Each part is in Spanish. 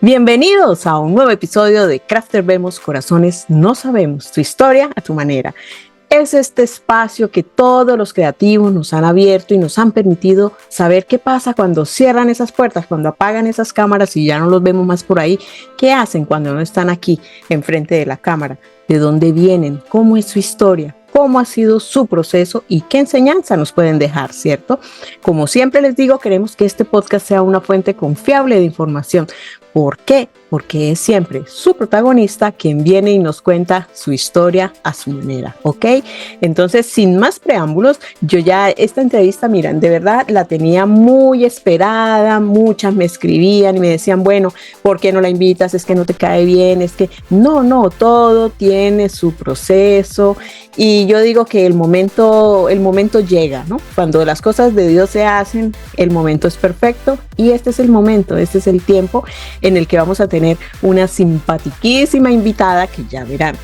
Bienvenidos a un nuevo episodio de Crafter Vemos Corazones No Sabemos, tu historia a tu manera. Es este espacio que todos los creativos nos han abierto y nos han permitido saber qué pasa cuando cierran esas puertas, cuando apagan esas cámaras y ya no los vemos más por ahí. ¿Qué hacen cuando no están aquí enfrente de la cámara? ¿De dónde vienen? ¿Cómo es su historia? ¿Cómo ha sido su proceso y qué enseñanza nos pueden dejar, cierto? Como siempre les digo, queremos que este podcast sea una fuente confiable de información. ¿Por qué? Porque es siempre su protagonista quien viene y nos cuenta su historia a su manera, ¿ok? Entonces, sin más preámbulos, yo ya esta entrevista, miren, de verdad la tenía muy esperada, muchas me escribían y me decían, bueno, ¿por qué no la invitas? Es que no te cae bien, es que no, todo tiene su proceso y yo digo que el momento llega, ¿no? Cuando las cosas de Dios se hacen, el momento es perfecto y este es el momento, este es el tiempo en el que vamos a tener una simpatiquísima invitada que ya verán.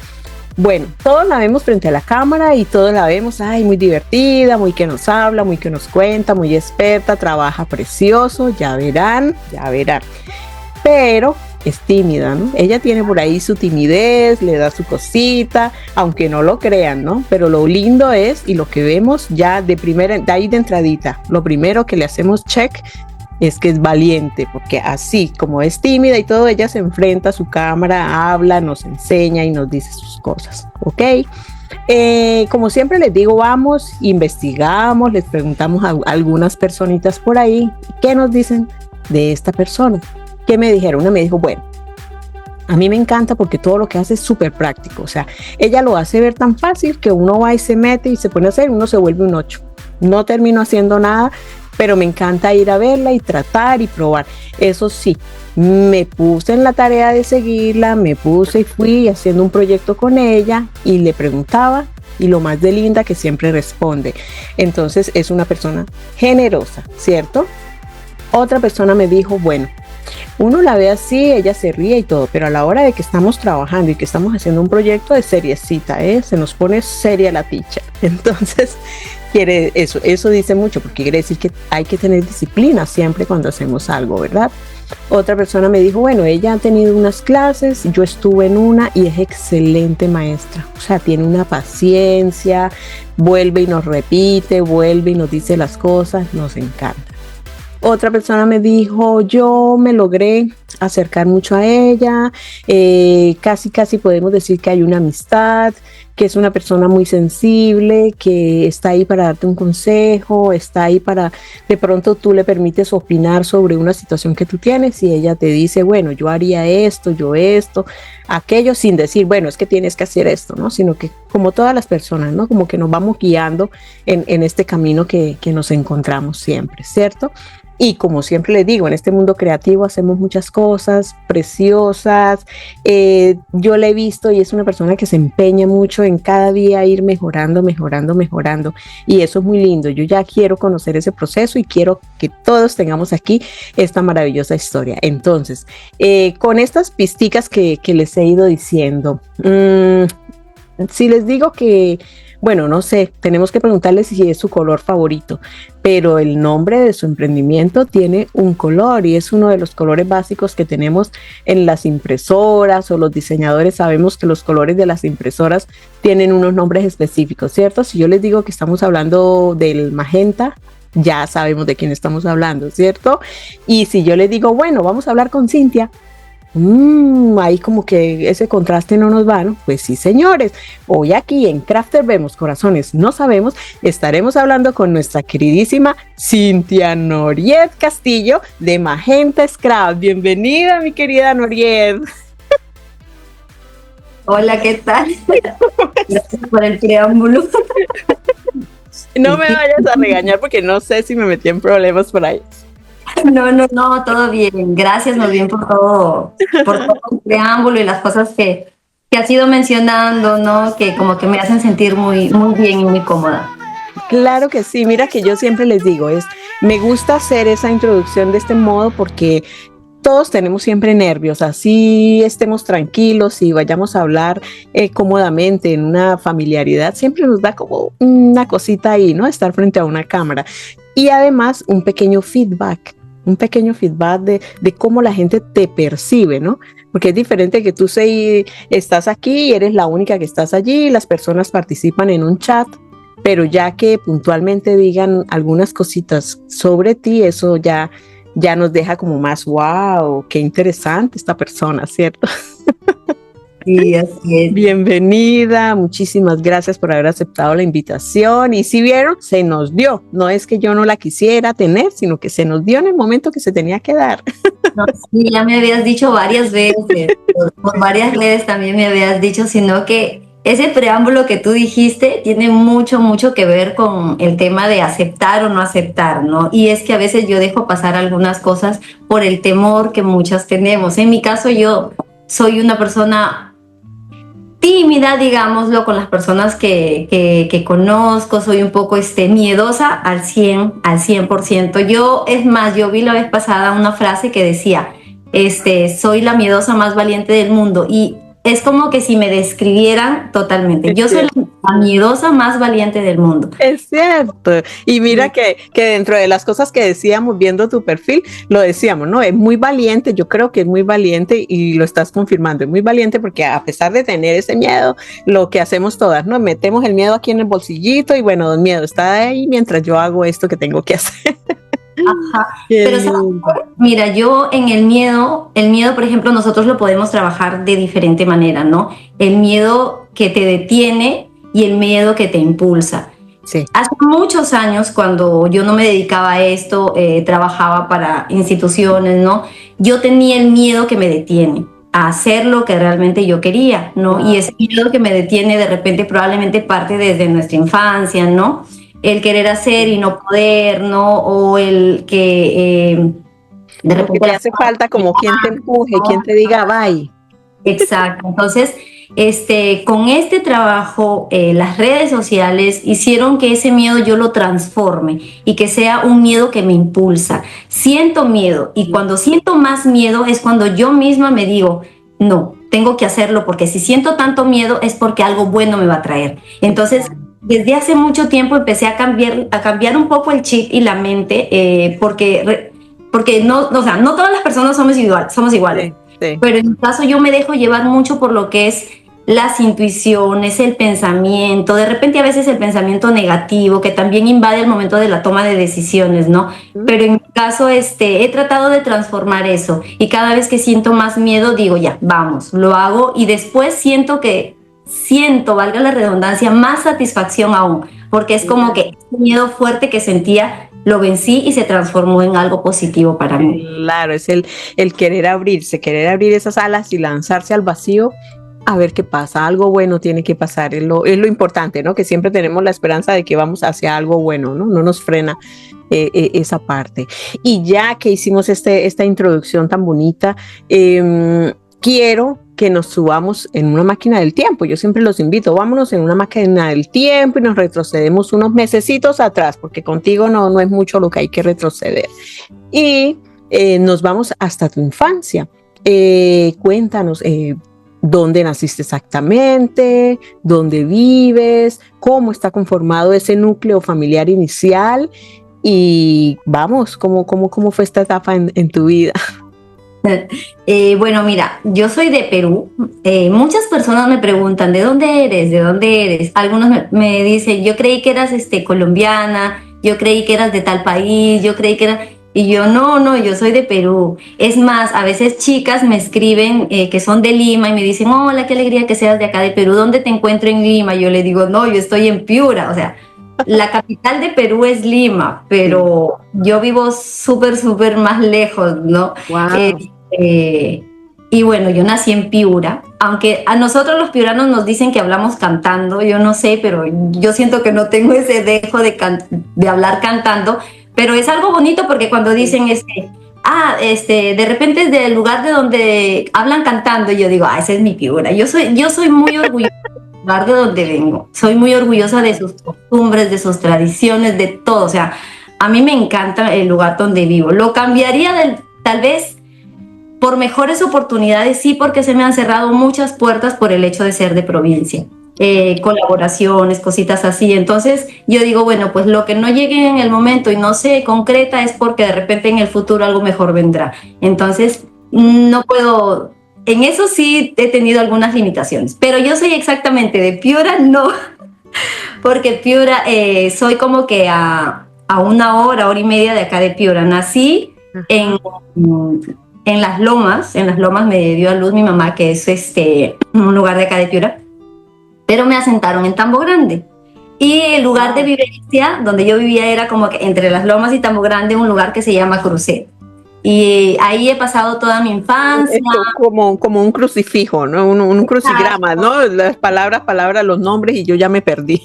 Bueno, todos la vemos frente a la cámara y todos la vemos, ay, muy divertida, muy que nos habla, muy que nos cuenta, muy experta, trabaja precioso, ya verán. Pero es tímida, ¿no? Ella tiene por ahí su timidez, le da su cosita, aunque no lo crean, ¿no? Pero lo lindo es, y lo que vemos ya de ahí de entradita, lo primero que le hacemos check es que es valiente, porque así como es tímida y todo, ella se enfrenta a su cámara, habla, nos enseña y nos dice sus cosas, ¿ok? Como siempre les digo, vamos, investigamos, les preguntamos a algunas personitas por ahí, ¿qué nos dicen de esta persona? ¿Qué me dijeron? Una me dijo, bueno, a mí me encanta porque todo lo que hace es súper práctico, o sea, ella lo hace ver tan fácil que uno va y se mete y se pone a hacer, uno se vuelve un 8. No termino haciendo nada, pero me encanta ir a verla y tratar y probar. Eso sí, me puse en la tarea de seguirla, me puse y fui haciendo un proyecto con ella y le preguntaba y lo más de linda que siempre responde. Entonces es una persona generosa, ¿cierto? Otra persona me dijo, bueno, uno la ve así, ella se ríe y todo, pero a la hora de que estamos trabajando y que estamos haciendo un proyecto de seriecita, se nos pone seria la teacher. Entonces, eso dice mucho, porque quiere decir que hay que tener disciplina siempre cuando hacemos algo, ¿verdad? Otra persona me dijo, bueno, ella ha tenido unas clases, yo estuve en una y es excelente maestra, o sea, tiene una paciencia, vuelve y nos repite, vuelve y nos dice las cosas, nos encanta. Otra persona me dijo, yo me logré acercar mucho a ella, casi podemos decir que hay una amistad, que es una persona muy sensible, que está ahí para darte un consejo, está ahí para, de pronto tú le permites opinar sobre una situación que tú tienes y ella te dice, bueno, yo haría esto, yo esto, aquello, sin decir, bueno, es que tienes que hacer esto, ¿no? Sino que como todas las personas, ¿no? Como que nos vamos guiando en este camino que nos encontramos siempre, ¿cierto? Y como siempre les digo, en este mundo creativo hacemos muchas cosas preciosas. Yo la he visto y es una persona que se empeña mucho en cada día ir mejorando. Y eso es muy lindo. Yo ya quiero conocer ese proceso y quiero que todos tengamos aquí esta maravillosa historia. Entonces, con estas pisticas que les he ido diciendo, si les digo que, bueno, no sé, tenemos que preguntarles si es su color favorito, pero el nombre de su emprendimiento tiene un color y es uno de los colores básicos que tenemos en las impresoras o los diseñadores sabemos que los colores de las impresoras tienen unos nombres específicos, ¿cierto? Si yo les digo que estamos hablando del magenta, ya sabemos de quién estamos hablando, ¿cierto? Y si yo les digo, bueno, vamos a hablar con Cintia, ahí como que ese contraste no nos va, ¿no? Pues sí, señores, hoy aquí en Crafter Vemos Corazones No Sabemos, estaremos hablando con nuestra queridísima Cintia Noriet Castillo de Magenta Scrap. Bienvenida, mi querida Noriet. Hola, ¿qué tal? Gracias por el preámbulo. No me vayas a regañar porque no sé si me metí en problemas por ahí. No, todo bien. Gracias más bien por todo el preámbulo y las cosas que has ido mencionando, ¿no? Que como que me hacen sentir muy bien y muy cómoda. Claro que sí, mira que yo siempre les digo, me gusta hacer esa introducción de este modo porque todos tenemos siempre nervios, así estemos tranquilos y vayamos a hablar cómodamente en una familiaridad, siempre nos da como una cosita ahí, ¿no? Estar frente a una cámara y además un pequeño feedback. un pequeño feedback de cómo la gente te percibe, ¿no? Porque es diferente que tú estás aquí y eres la única que estás allí, las personas participan en un chat, pero ya que puntualmente digan algunas cositas sobre ti, eso ya nos deja como más, wow, qué interesante esta persona, ¿cierto? Sí, así es. Bienvenida, muchísimas gracias por haber aceptado la invitación. Y si vieron, se nos dio. No es que yo no la quisiera tener, sino que se nos dio en el momento que se tenía que dar. No, sí, ya me habías dicho varias veces, por varias redes también me habías dicho, sino que ese preámbulo que tú dijiste tiene mucho, mucho que ver con el tema de aceptar o no aceptar, ¿no? Y es que a veces yo dejo pasar algunas cosas por el temor que muchas tenemos. En mi caso, yo soy una persona tímida, digámoslo, con las personas que conozco, soy un poco miedosa al 100%. Yo, es más, yo vi la vez pasada una frase que decía, soy la miedosa más valiente del mundo, y es como que si me describieran totalmente. Yo soy la miedosa más valiente del mundo. Es cierto. Y mira que dentro de las cosas que decíamos viendo tu perfil, lo decíamos, ¿no? Es muy valiente, yo creo que es muy valiente y lo estás confirmando, es muy valiente porque a pesar de tener ese miedo, lo que hacemos todas, ¿no? Metemos el miedo aquí en el bolsillito y bueno, don miedo, está ahí mientras yo hago esto que tengo que hacer. Ajá. Pero mira, yo en el miedo, por ejemplo, nosotros lo podemos trabajar de diferente manera, ¿no? El miedo que te detiene y el miedo que te impulsa. Sí. Hace muchos años, cuando yo no me dedicaba a esto, trabajaba para instituciones, ¿no? Yo tenía el miedo que me detiene a hacer lo que realmente yo quería, ¿no? Y ese miedo que me detiene de repente probablemente parte desde nuestra infancia, ¿no? El querer hacer y no poder, ¿no? O el que de repente te hace falta como quien te empuje, quien te diga bye. Exacto. Entonces, con este trabajo, las redes sociales hicieron que ese miedo yo lo transforme y que sea un miedo que me impulsa. Siento miedo, y cuando siento más miedo es cuando yo misma me digo, no, tengo que hacerlo, porque si siento tanto miedo es porque algo bueno me va a traer. Entonces, desde hace mucho tiempo empecé a cambiar un poco el chip y la mente, porque no, o sea, no todas las personas somos iguales. Sí. Pero en mi caso yo me dejo llevar mucho por lo que es las intuiciones, el pensamiento, de repente a veces el pensamiento negativo que también invade el momento de la toma de decisiones, ¿no? Pero en mi caso he tratado de transformar eso, y cada vez que siento más miedo digo, ya, vamos, lo hago, y después valga la redundancia, más satisfacción aún, porque es como que ese miedo fuerte que sentía lo vencí y se transformó en algo positivo para mí. Claro, es el querer abrir esas alas y lanzarse al vacío a ver qué pasa. Algo bueno tiene que pasar, es lo importante, ¿no? Que siempre tenemos la esperanza de que vamos hacia algo bueno, ¿no? No nos frena esa parte. Y ya que hicimos esta introducción tan bonita, quiero que nos subamos en una máquina del tiempo. Yo siempre los invito, vámonos en una máquina del tiempo y nos retrocedemos unos mesecitos atrás, porque contigo no es mucho lo que hay que retroceder. Y nos vamos hasta tu infancia. Cuéntanos, ¿dónde naciste exactamente? ¿Dónde vives? ¿Cómo está conformado ese núcleo familiar inicial? Y vamos, ¿cómo fue esta etapa en tu vida? Bueno, mira, yo soy de Perú. Muchas personas me preguntan, ¿de dónde eres? Algunos me dicen, yo creí que eras colombiana, yo creí que eras de tal país, yo creí que eras... Y yo, no, yo soy de Perú. Es más, a veces chicas me escriben que son de Lima y me dicen, hola, qué alegría que seas de acá de Perú, ¿dónde te encuentro en Lima? Yo le digo, no, yo estoy en Piura, o sea, la capital de Perú es Lima, pero yo vivo súper más lejos, ¿no? Wow. Y bueno, yo nací en Piura, aunque a nosotros los piuranos nos dicen que hablamos cantando, yo no sé, pero yo siento que no tengo ese dejo de hablar cantando, pero es algo bonito porque cuando dicen de repente es del lugar de donde hablan cantando, y yo digo, ese es mi Piura. Yo soy muy orgullosa del lugar de donde vengo, soy muy orgullosa de sus costumbres, de sus tradiciones, de todo, o sea, a mí me encanta el lugar donde vivo. Lo cambiaría tal vez por mejores oportunidades, sí, porque se me han cerrado muchas puertas por el hecho de ser de provincia. colaboraciones, cositas así. Entonces yo digo, bueno, pues lo que no llegue en el momento y no se concreta es porque de repente en el futuro algo mejor vendrá. Entonces no puedo, en eso sí he tenido algunas limitaciones, pero yo soy exactamente de Piura, no, porque Piura soy como que a una hora y media de acá de Piura. Nací en, en Las Lomas me dio a luz mi mamá, que es un lugar de acá de Piura, pero me asentaron en Tambo Grande. Y el lugar de vivencia donde yo vivía era como que entre Las Lomas y Tambo Grande, un lugar que se llama Cruceta. Y ahí he pasado toda mi infancia. Es como un crucifijo, ¿no? Un crucigrama, ¿no? Las palabras, los nombres, y yo ya me perdí.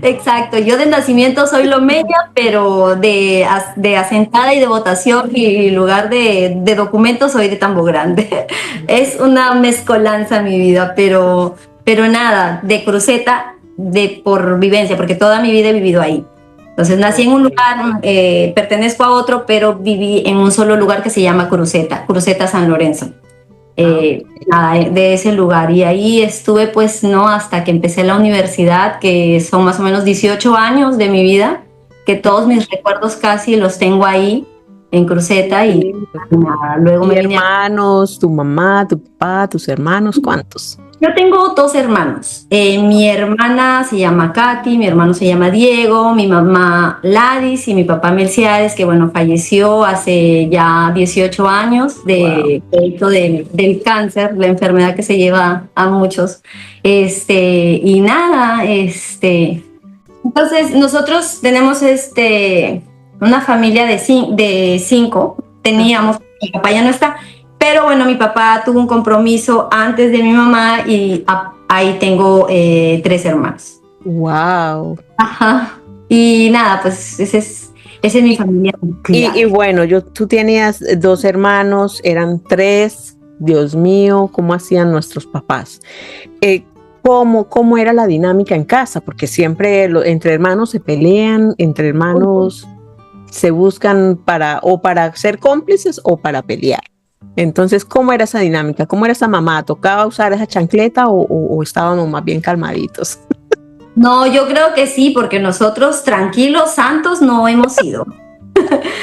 Exacto, yo de nacimiento soy lomeña, pero de asentada y de votación y lugar de documentos soy de Tambo Grande. Es una mezcolanza mi vida, pero nada, de Cruceta, por vivencia, porque toda mi vida he vivido ahí. Entonces nací en un lugar, pertenezco a otro, pero viví en un solo lugar que se llama Cruceta San Lorenzo. Nada, de ese lugar, y ahí estuve pues no hasta que empecé la universidad, que son más o menos 18 años de mi vida, que todos mis recuerdos casi los tengo ahí en Cruceta. Y nada, luego me vine hermanos, tu mamá, tu papá, tus hermanos, ¿cuántos? Yo tengo 2 hermanos. Mi hermana se llama Katy, mi hermano se llama Diego, mi mamá Ladis y mi papá Melciades, que bueno, falleció hace ya 18 años del cáncer, la enfermedad que se lleva a muchos. Y nada, entonces nosotros tenemos una familia de 5, teníamos, mi papá ya no está. Pero bueno, mi papá tuvo un compromiso antes de mi mamá y ahí tengo 3 hermanos. ¡Wow! Ajá. Y nada, pues esa es mi familia. Y bueno, tú tenías 2 hermanos, eran 3. Dios mío, ¿cómo hacían nuestros papás? ¿Cómo era la dinámica en casa? Porque siempre entre hermanos se pelean, entre hermanos se buscan para ser cómplices o para pelear. Entonces, ¿cómo era esa dinámica? ¿Cómo era esa mamá? ¿Tocaba usar esa chancleta o estábamos más bien calmaditos? No, yo creo que sí, porque nosotros tranquilos, santos, no hemos sido.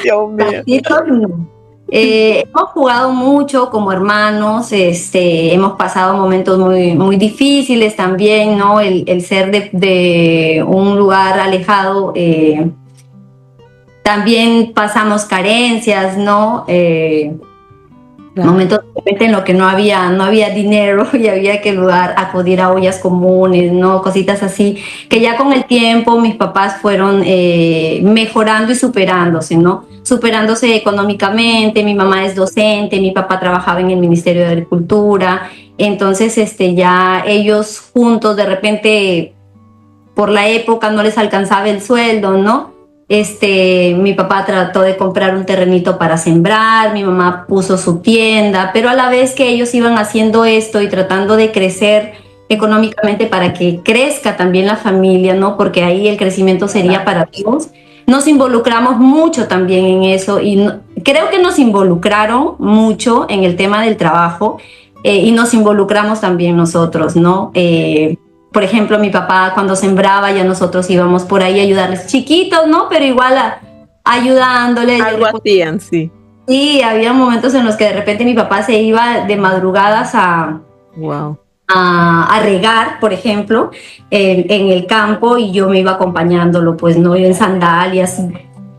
Dios mío. No. Hemos jugado mucho como hermanos, hemos pasado momentos muy, muy difíciles también, ¿no? El ser de un lugar alejado, también pasamos carencias, ¿no? Claro. Momentos en los que no había dinero y había que acudir a ollas comunes, ¿no? Cositas así, que ya con el tiempo mis papás fueron mejorando y superándose, ¿no? Superándose económicamente. Mi mamá es docente, mi papá trabajaba en el Ministerio de Agricultura, entonces ya ellos juntos, de repente por la época no les alcanzaba el sueldo, ¿no? Mi papá trató de comprar un terrenito para sembrar, mi mamá puso su tienda, pero a la vez que ellos iban haciendo esto y tratando de crecer económicamente para que crezca también la familia, ¿no? Porque ahí el crecimiento sería para todos. Nos involucramos mucho también en eso y creo que nos involucraron mucho en el tema del trabajo, y nos involucramos también nosotros, ¿no? Por ejemplo, mi papá cuando sembraba, ya nosotros íbamos por ahí a ayudarles, chiquitos, ¿no? Pero igual ayudándole. Algo hacían, sí. Sí, había momentos en los que de repente mi papá se iba de madrugadas a regar, por ejemplo, en el campo, y yo me iba acompañándolo, pues no, yo en sandalias.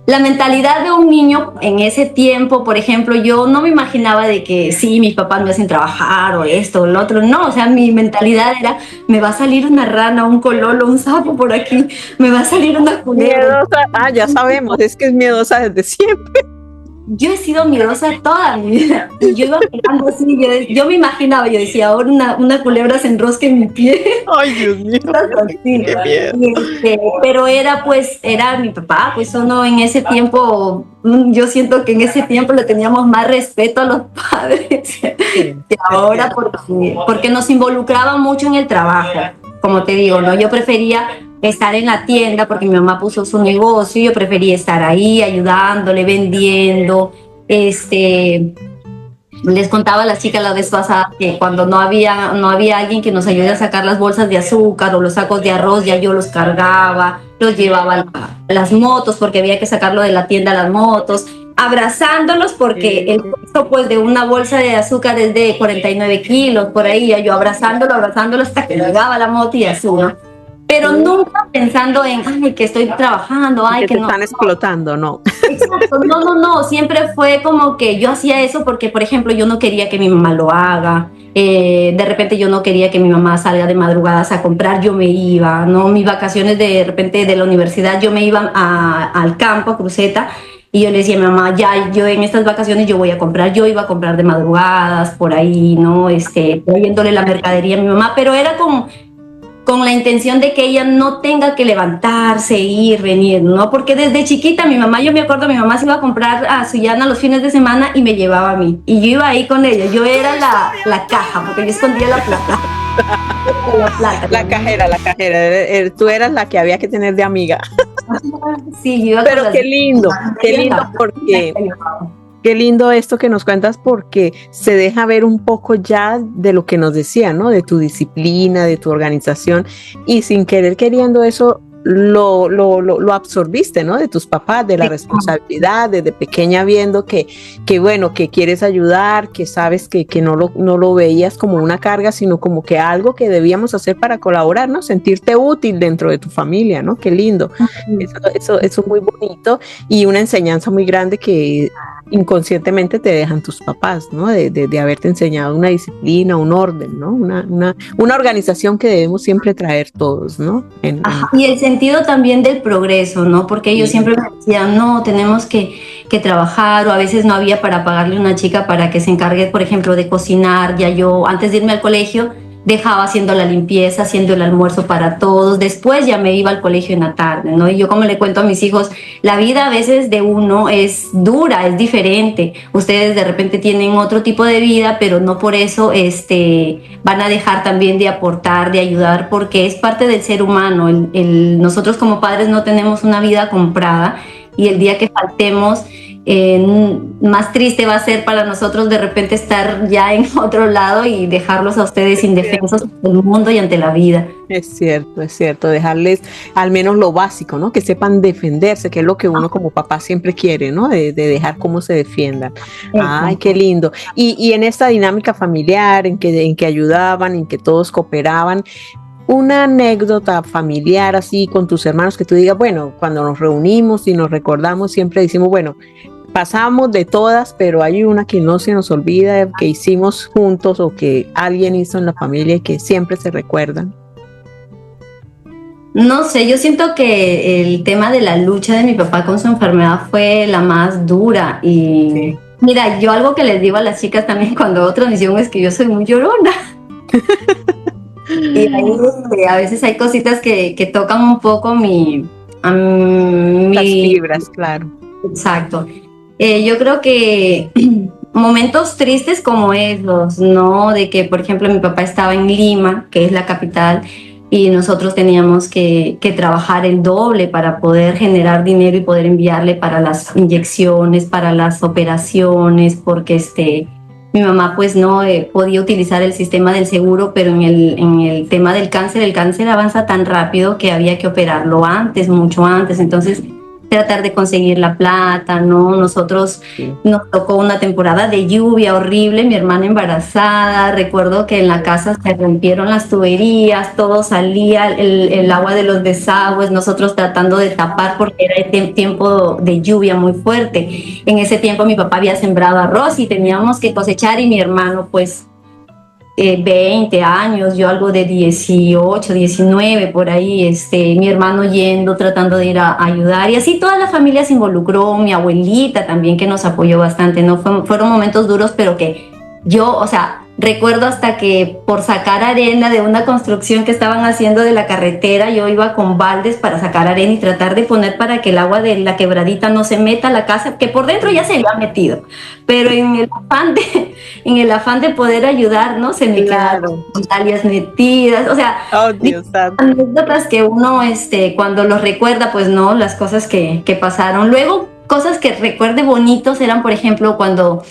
La mentalidad de un niño en ese tiempo, por ejemplo, yo no me imaginaba de que sí, mis papás me hacen trabajar o esto o lo otro. No, o sea, mi mentalidad era, me va a salir una rana, un cololo, un sapo por aquí, me va a salir una culebra. Miedosa, ya sabemos, es que es miedosa desde siempre. Yo he sido miedosa toda mi vida. Y yo iba mirando así, yo me imaginaba, yo decía, ahora una culebra se enrosca en mi pie. Ay, Dios mío. Sí, qué miedo. Pero era mi papá, pues uno en ese tiempo, yo siento que en ese tiempo le teníamos más respeto a los padres que ahora, porque nos involucraba mucho en el trabajo. Como te digo, ¿no? Yo prefería estar en la tienda porque mi mamá puso su negocio, yo prefería estar ahí ayudándole, vendiendo, Les contaba a las chicas la vez pasada que cuando no había alguien que nos ayude a sacar las bolsas de azúcar o los sacos de arroz, ya yo los cargaba, los llevaba a las motos porque había que sacarlo de la tienda a las motos, abrazándolos porque el peso pues de una bolsa de azúcar es de 49 kilos, por ahí, ya yo abrazándolo hasta que llegaba a la moto y así, ¿no? Pero nunca pensando en, ay, que estoy trabajando, ay, que te están explotando, ¿no? Exacto, no, siempre fue como que yo hacía eso porque, por ejemplo, yo no quería que mi mamá lo haga, de repente yo no quería que mi mamá salga de madrugadas a comprar, yo me iba, ¿no? Mis vacaciones de repente de la universidad, yo me iba al campo, a Cruceta, y yo le decía a mi mamá, ya, yo en estas vacaciones yo voy a comprar, yo iba a comprar de madrugadas, por ahí, ¿no? Trayéndole la mercadería a mi mamá, pero era con la intención de que ella no tenga que levantarse, ir, venir, ¿no? Porque desde chiquita yo me acuerdo, mi mamá se iba a comprar a Sullana los fines de semana y me llevaba a mí. Y yo iba ahí con ella, yo era la caja, porque yo escondía la plata. La cajera. Tú eras la que había que tener de amiga. Sí, yo iba. Pero qué lindo porque... Qué lindo esto que nos cuentas porque se deja ver un poco ya de lo que nos decía, ¿no? De tu disciplina, de tu organización y sin querer queriendo eso lo absorbiste, ¿no? De tus papás, de la responsabilidad, desde pequeña viendo que bueno, que quieres ayudar, que sabes que no lo veías como una carga, sino como que algo que debíamos hacer para colaborar, ¿no? Sentirte útil dentro de tu familia, ¿no? Qué lindo. Eso es muy bonito y una enseñanza muy grande que inconscientemente te dejan tus papás, ¿no? De haberte enseñado una disciplina, un orden, ¿no? Una organización que debemos siempre traer todos, ¿no? Y el sentido también del progreso, ¿no? Porque ellos siempre me decían, no, tenemos que trabajar, o a veces no había para pagarle a una chica para que se encargue, por ejemplo, de cocinar. Ya yo, antes de irme al colegio, dejaba haciendo la limpieza, haciendo el almuerzo para todos. Después ya me iba al colegio en la tarde, ¿no? Y yo, como le cuento a mis hijos, la vida a veces de uno es dura, es diferente. Ustedes de repente tienen otro tipo de vida, pero no por eso van a dejar también de aportar, de ayudar, porque es parte del ser humano. Nosotros como padres no tenemos una vida comprada y el día que faltemos, más triste va a ser para nosotros de repente estar ya en otro lado y dejarlos a ustedes indefensos ante el mundo y ante la vida. Es cierto, dejarles al menos lo básico, ¿no? Que sepan defenderse, que es lo que uno como papá siempre quiere, ¿no? De dejar cómo se defiendan. Ay, qué lindo. Y en esta dinámica familiar, en que ayudaban, en que todos cooperaban, una anécdota familiar así con tus hermanos que tú digas, bueno, cuando nos reunimos y nos recordamos, siempre decimos, bueno, pasamos de todas, pero hay una que no se nos olvida, que hicimos juntos o que alguien hizo en la familia y que siempre se recuerdan. No sé, yo siento que el tema de la lucha de mi papá con su enfermedad fue la más dura y mira, yo algo que les digo a las chicas también cuando otros me dicen es que yo soy muy llorona. Y ahí, a veces hay cositas que tocan un poco las fibras, claro. Exacto. Yo creo que momentos tristes como esos, ¿no? De que, por ejemplo, mi papá estaba en Lima, que es la capital, y nosotros teníamos que trabajar el doble para poder generar dinero y poder enviarle para las inyecciones, para las operaciones, porque mi mamá pues no podía utilizar el sistema del seguro, pero en el tema del cáncer, el cáncer avanza tan rápido que había que operarlo antes, mucho antes. Entonces, tratar de conseguir la plata, ¿no? Nosotros nos tocó una temporada de lluvia horrible, mi hermana embarazada, recuerdo que en la casa se rompieron las tuberías, todo salía, el agua de los desagües, nosotros tratando de tapar porque era el tiempo de lluvia muy fuerte. En ese tiempo mi papá había sembrado arroz y teníamos que cosechar y mi hermano pues 20 años, yo algo de 18, 19 por ahí, mi hermano yendo, tratando de ir a ayudar y así toda la familia se involucró, mi abuelita también que nos apoyó bastante, ¿no? Fueron momentos duros, pero que yo, o sea, recuerdo hasta que por sacar arena de una construcción que estaban haciendo de la carretera, yo iba con baldes para sacar arena y tratar de poner para que el agua de la quebradita no se meta a la casa, que por dentro ya se había metido, pero en el afán de poder ayudar, ¿no? Se me quedaron sandalias metidas, o sea, anécdotas que uno cuando los recuerda, pues no, las cosas que pasaron. Luego, cosas que recuerde bonitos eran, por ejemplo, cuando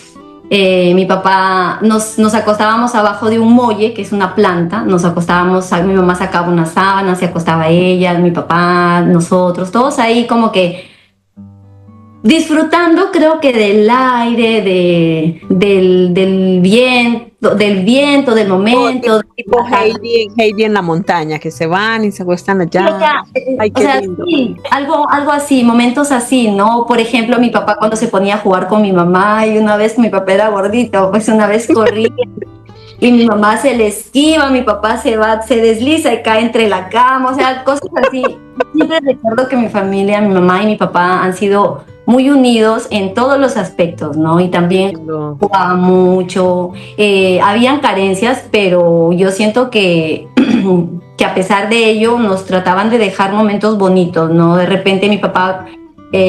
Mi papá, nos acostábamos abajo de un molle, que es una planta, nos acostábamos, mi mamá sacaba una sábana, se acostaba ella, mi papá, nosotros, todos ahí como que disfrutando, creo que del aire, del viento, del momento. Tipo Heidi en la montaña, que se van y se acuestan allá. Ay, O qué sea, lindo. sí, algo así, momentos así, ¿no? Por ejemplo, mi papá cuando se ponía a jugar con mi mamá y una vez mi papá era gordito, pues una vez corría y mi mamá se le esquiva, mi papá se desliza y cae entre la cama, o sea, cosas así. Siempre recuerdo que mi familia, mi mamá y mi papá han sido muy unidos en todos los aspectos, ¿no? Y también Lindo. jugaba mucho, habían carencias, pero yo siento que, que a pesar de ello nos trataban de dejar momentos bonitos, ¿no? De repente mi papá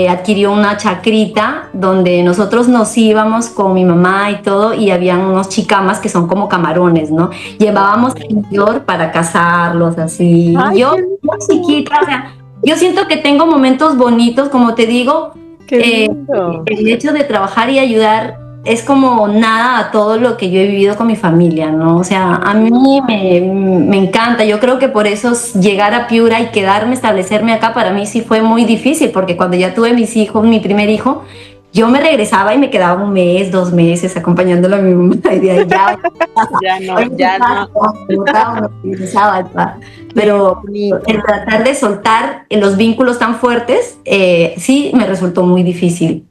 adquirió una chacrita donde nosotros nos íbamos con mi mamá y todo y habían unos chicamas que son como camarones, ¿no? Llevábamos el mayor para cazarlos así. Ay, Yo, qué lindo. muy chiquita, o sea, yo siento que tengo momentos bonitos, como te digo, Qué lindo. el hecho de trabajar y ayudar es como nada a todo lo que yo he vivido con mi familia, ¿no? O sea, a mí me encanta. Yo creo que por eso llegar a Piura y quedarme, establecerme acá, para mí sí fue muy difícil, porque cuando ya tuve mis hijos, mi primer hijo, yo me regresaba y me quedaba 1 mes, 2 meses acompañándolo a mi mamá y de ahí ya. Ya no. Pero el tratar de soltar los vínculos tan fuertes, sí me resultó muy difícil.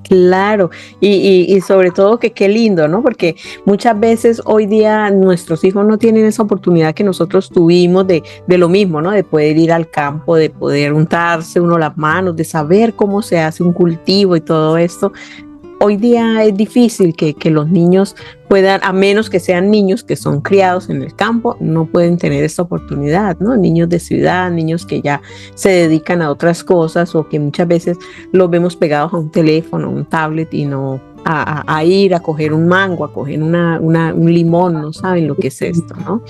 Claro, y sobre todo que qué lindo, ¿no? Porque muchas veces hoy día nuestros hijos no tienen esa oportunidad que nosotros tuvimos de lo mismo, ¿no? De poder ir al campo, de poder untarse uno las manos, de saber cómo se hace un cultivo y todo esto. Hoy día es difícil que los niños puedan, a menos que sean niños que son criados en el campo, no pueden tener esta oportunidad, ¿no? Niños de ciudad, niños que ya se dedican a otras cosas o que muchas veces los vemos pegados a un teléfono, a un tablet y no a ir a coger un mango, a coger un limón, no saben lo que es esto, ¿no?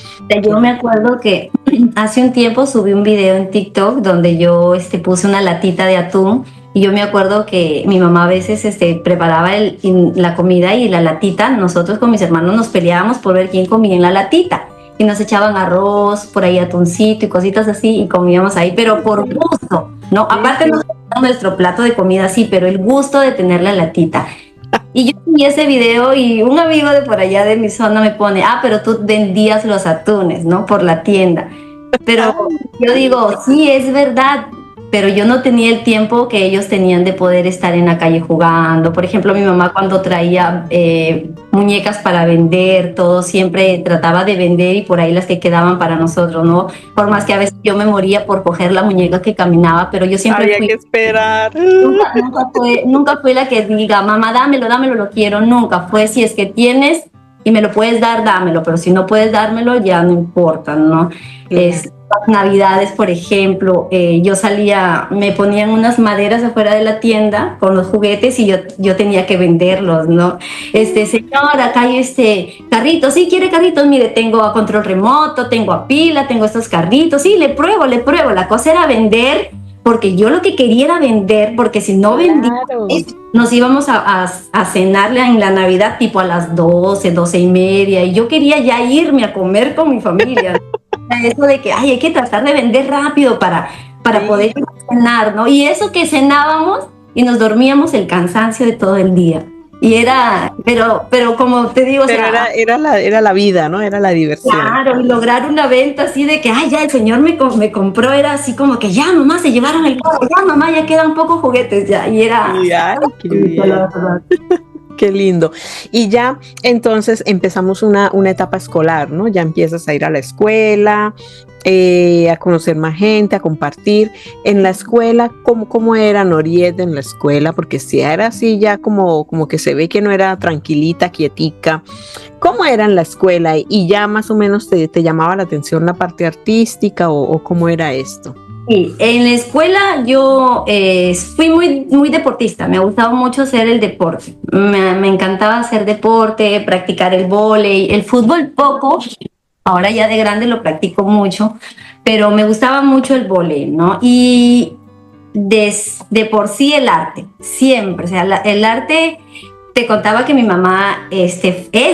Yo me acuerdo que hace un tiempo subí un video en TikTok donde yo puse una latita de atún. Y yo me acuerdo que mi mamá a veces preparaba la comida y la latita, nosotros con mis hermanos nos peleábamos por ver quién comía en la latita. Y nos echaban arroz, por ahí atuncito y cositas así y comíamos ahí, pero por gusto, ¿no? Aparte nos daban nuestro plato de comida así, pero el gusto de tener la latita. Y yo vi ese video y un amigo de por allá de mi zona me pone, pero tú vendías los atunes, ¿no? Por la tienda. Pero yo digo, sí, es verdad, pero yo no tenía el tiempo que ellos tenían de poder estar en la calle jugando. Por ejemplo, mi mamá cuando traía muñecas para vender, todo siempre trataba de vender y por ahí las que quedaban para nosotros, ¿no? Por más que a veces yo me moría por coger la muñeca que caminaba, pero yo siempre Había que esperar. Nunca fui la que diga, mamá, dámelo, lo quiero. Nunca fue, si es que tienes y me lo puedes dar, dámelo, pero si no puedes dármelo, ya no importa, ¿no? Navidades, por ejemplo, yo salía, me ponían unas maderas afuera de la tienda con los juguetes y yo tenía que venderlos, ¿no? Señora, acá hay carrito, sí, quiere carritos, mire, tengo a control remoto, tengo a pila, tengo estos carritos, sí, le pruebo, la cosa era vender, porque yo lo que quería era vender, porque si no vendía, nos íbamos a cenarle en la Navidad tipo a las 12:30, y yo quería ya irme a comer con mi familia. Eso de que hay que tratar de vender rápido para poder cenar, ¿no? Y eso que cenábamos y nos dormíamos el cansancio de todo el día. Y era, pero como te digo, pero era la vida, ¿no? Era la diversión. Claro, y lograr una venta así de que, ya el señor me compró, era así como que, ya mamá, se llevaron el carro, ya mamá, ya quedan pocos juguetes, ya, y era... Qué bien. Qué lindo. Y ya entonces empezamos una etapa escolar, ¿no? Ya empiezas a ir a la escuela, a conocer más gente, a compartir. En la escuela, ¿cómo era Noriet en la escuela? Porque si era así ya como que se ve que no era tranquilita, quietica. ¿Cómo era en la escuela? Y ya más o menos te llamaba la atención la parte artística o cómo era esto. Sí, en la escuela yo fui muy deportista, me gustaba mucho hacer el deporte, me encantaba hacer deporte, practicar el vóley, el fútbol poco, ahora ya de grande lo practico mucho, pero me gustaba mucho el vóley, ¿no? Y de por sí el arte, siempre, o sea, el arte te contaba que mi mamá es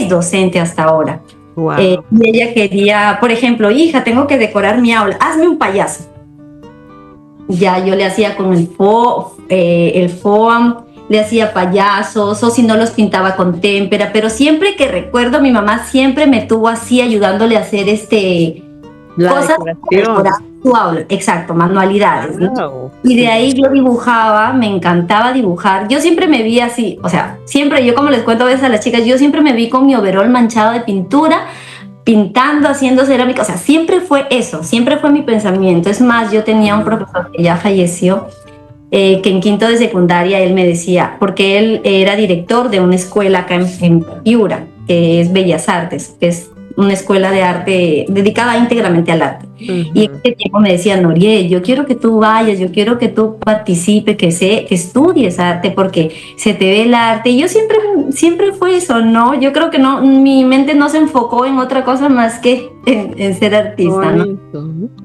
docente hasta ahora. Wow. Y ella quería, por ejemplo, hija, tengo que decorar mi aula, hazme un payaso. Ya yo le hacía con el foam, le hacía payasos, o si no los pintaba con témpera, pero siempre que recuerdo, mi mamá siempre me tuvo así ayudándole a hacer cosas para decorar su aula. Exacto, manualidades, ¿no? Wow. Y de ahí yo dibujaba, me encantaba dibujar. Yo siempre me vi así, o sea, siempre, yo como les cuento a veces a las chicas, yo siempre me vi con mi overol manchado de pintura, pintando, haciendo cerámica, o sea, siempre fue eso, siempre fue mi pensamiento. Es más, yo tenía un profesor que ya falleció, que en quinto de secundaria él me decía, porque él era director de una escuela acá en Piura, que es Bellas Artes, que es una escuela de arte dedicada íntegramente al arte. Y en ese tiempo me decía, Noriel, yo quiero que tú vayas, yo quiero que tú participes, que estudies arte, porque se te ve el arte. Y yo siempre fue eso, ¿no? Yo creo que no, mi mente no se enfocó en otra cosa más que en ser artista, ¿no?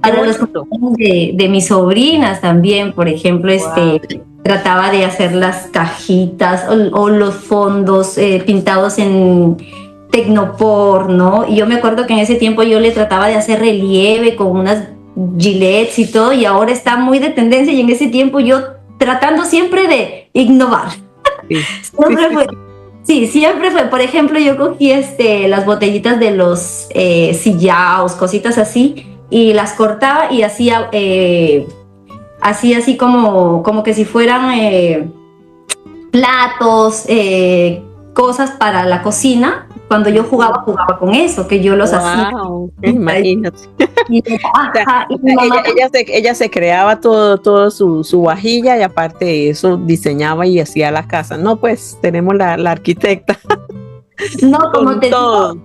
Para los cumpleaños de mis sobrinas también, por ejemplo, trataba de hacer las cajitas o los fondos pintados en Tecnopor, ¿no? Y yo me acuerdo que en ese tiempo yo le trataba de hacer relieve con unas gilets y todo, y ahora está muy de tendencia, y en ese tiempo yo tratando siempre de innovar. Siempre fue. Por ejemplo, yo cogí las botellitas de los sillaos, cositas así, y las cortaba y hacía así como que si fueran platos, cosas para la cocina. Cuando yo jugaba con eso, que yo los hacía. Imagínate. Ella se creaba todo su vajilla, y aparte de eso diseñaba y hacía la casa. No, pues tenemos la arquitecta. No, como te digo.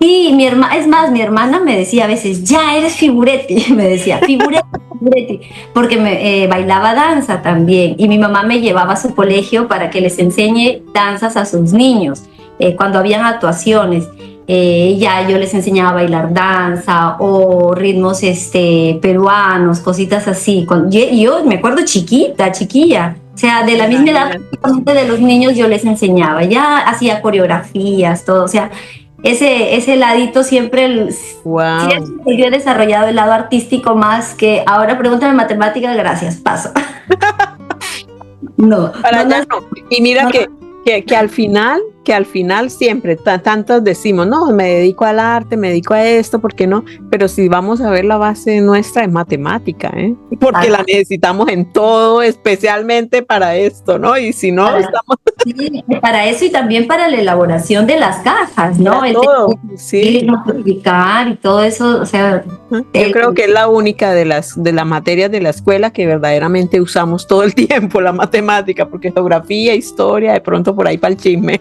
Sí, mi hermana me decía a veces, ya eres figurete, me decía, figurete, porque me bailaba danza también, y mi mamá me llevaba a su colegio para que les enseñe danzas a sus niños. Cuando habían actuaciones, ya yo les enseñaba a bailar danza o ritmos peruanos, cositas así. Yo me acuerdo chiquilla, o sea, de la misma edad de los niños yo les enseñaba, ya hacía coreografías, todo, o sea, ese ladito siempre, yo he desarrollado el lado artístico más que ahora pregúntame matemáticas, gracias, paso. No. Y mira que al final siempre tantos decimos, no, me dedico al arte, me dedico a esto, ¿por qué no? Pero si vamos a ver, la base nuestra es matemática, porque la necesitamos en todo, especialmente para esto, ¿no? Y si no, estamos... Sí, para eso y también para la elaboración de las cajas, ¿no? Multiplicar y todo eso, o sea... Yo creo que es la única de las materias de la escuela que verdaderamente usamos todo el tiempo, la matemática, porque geografía, historia, de pronto por ahí para el chisme.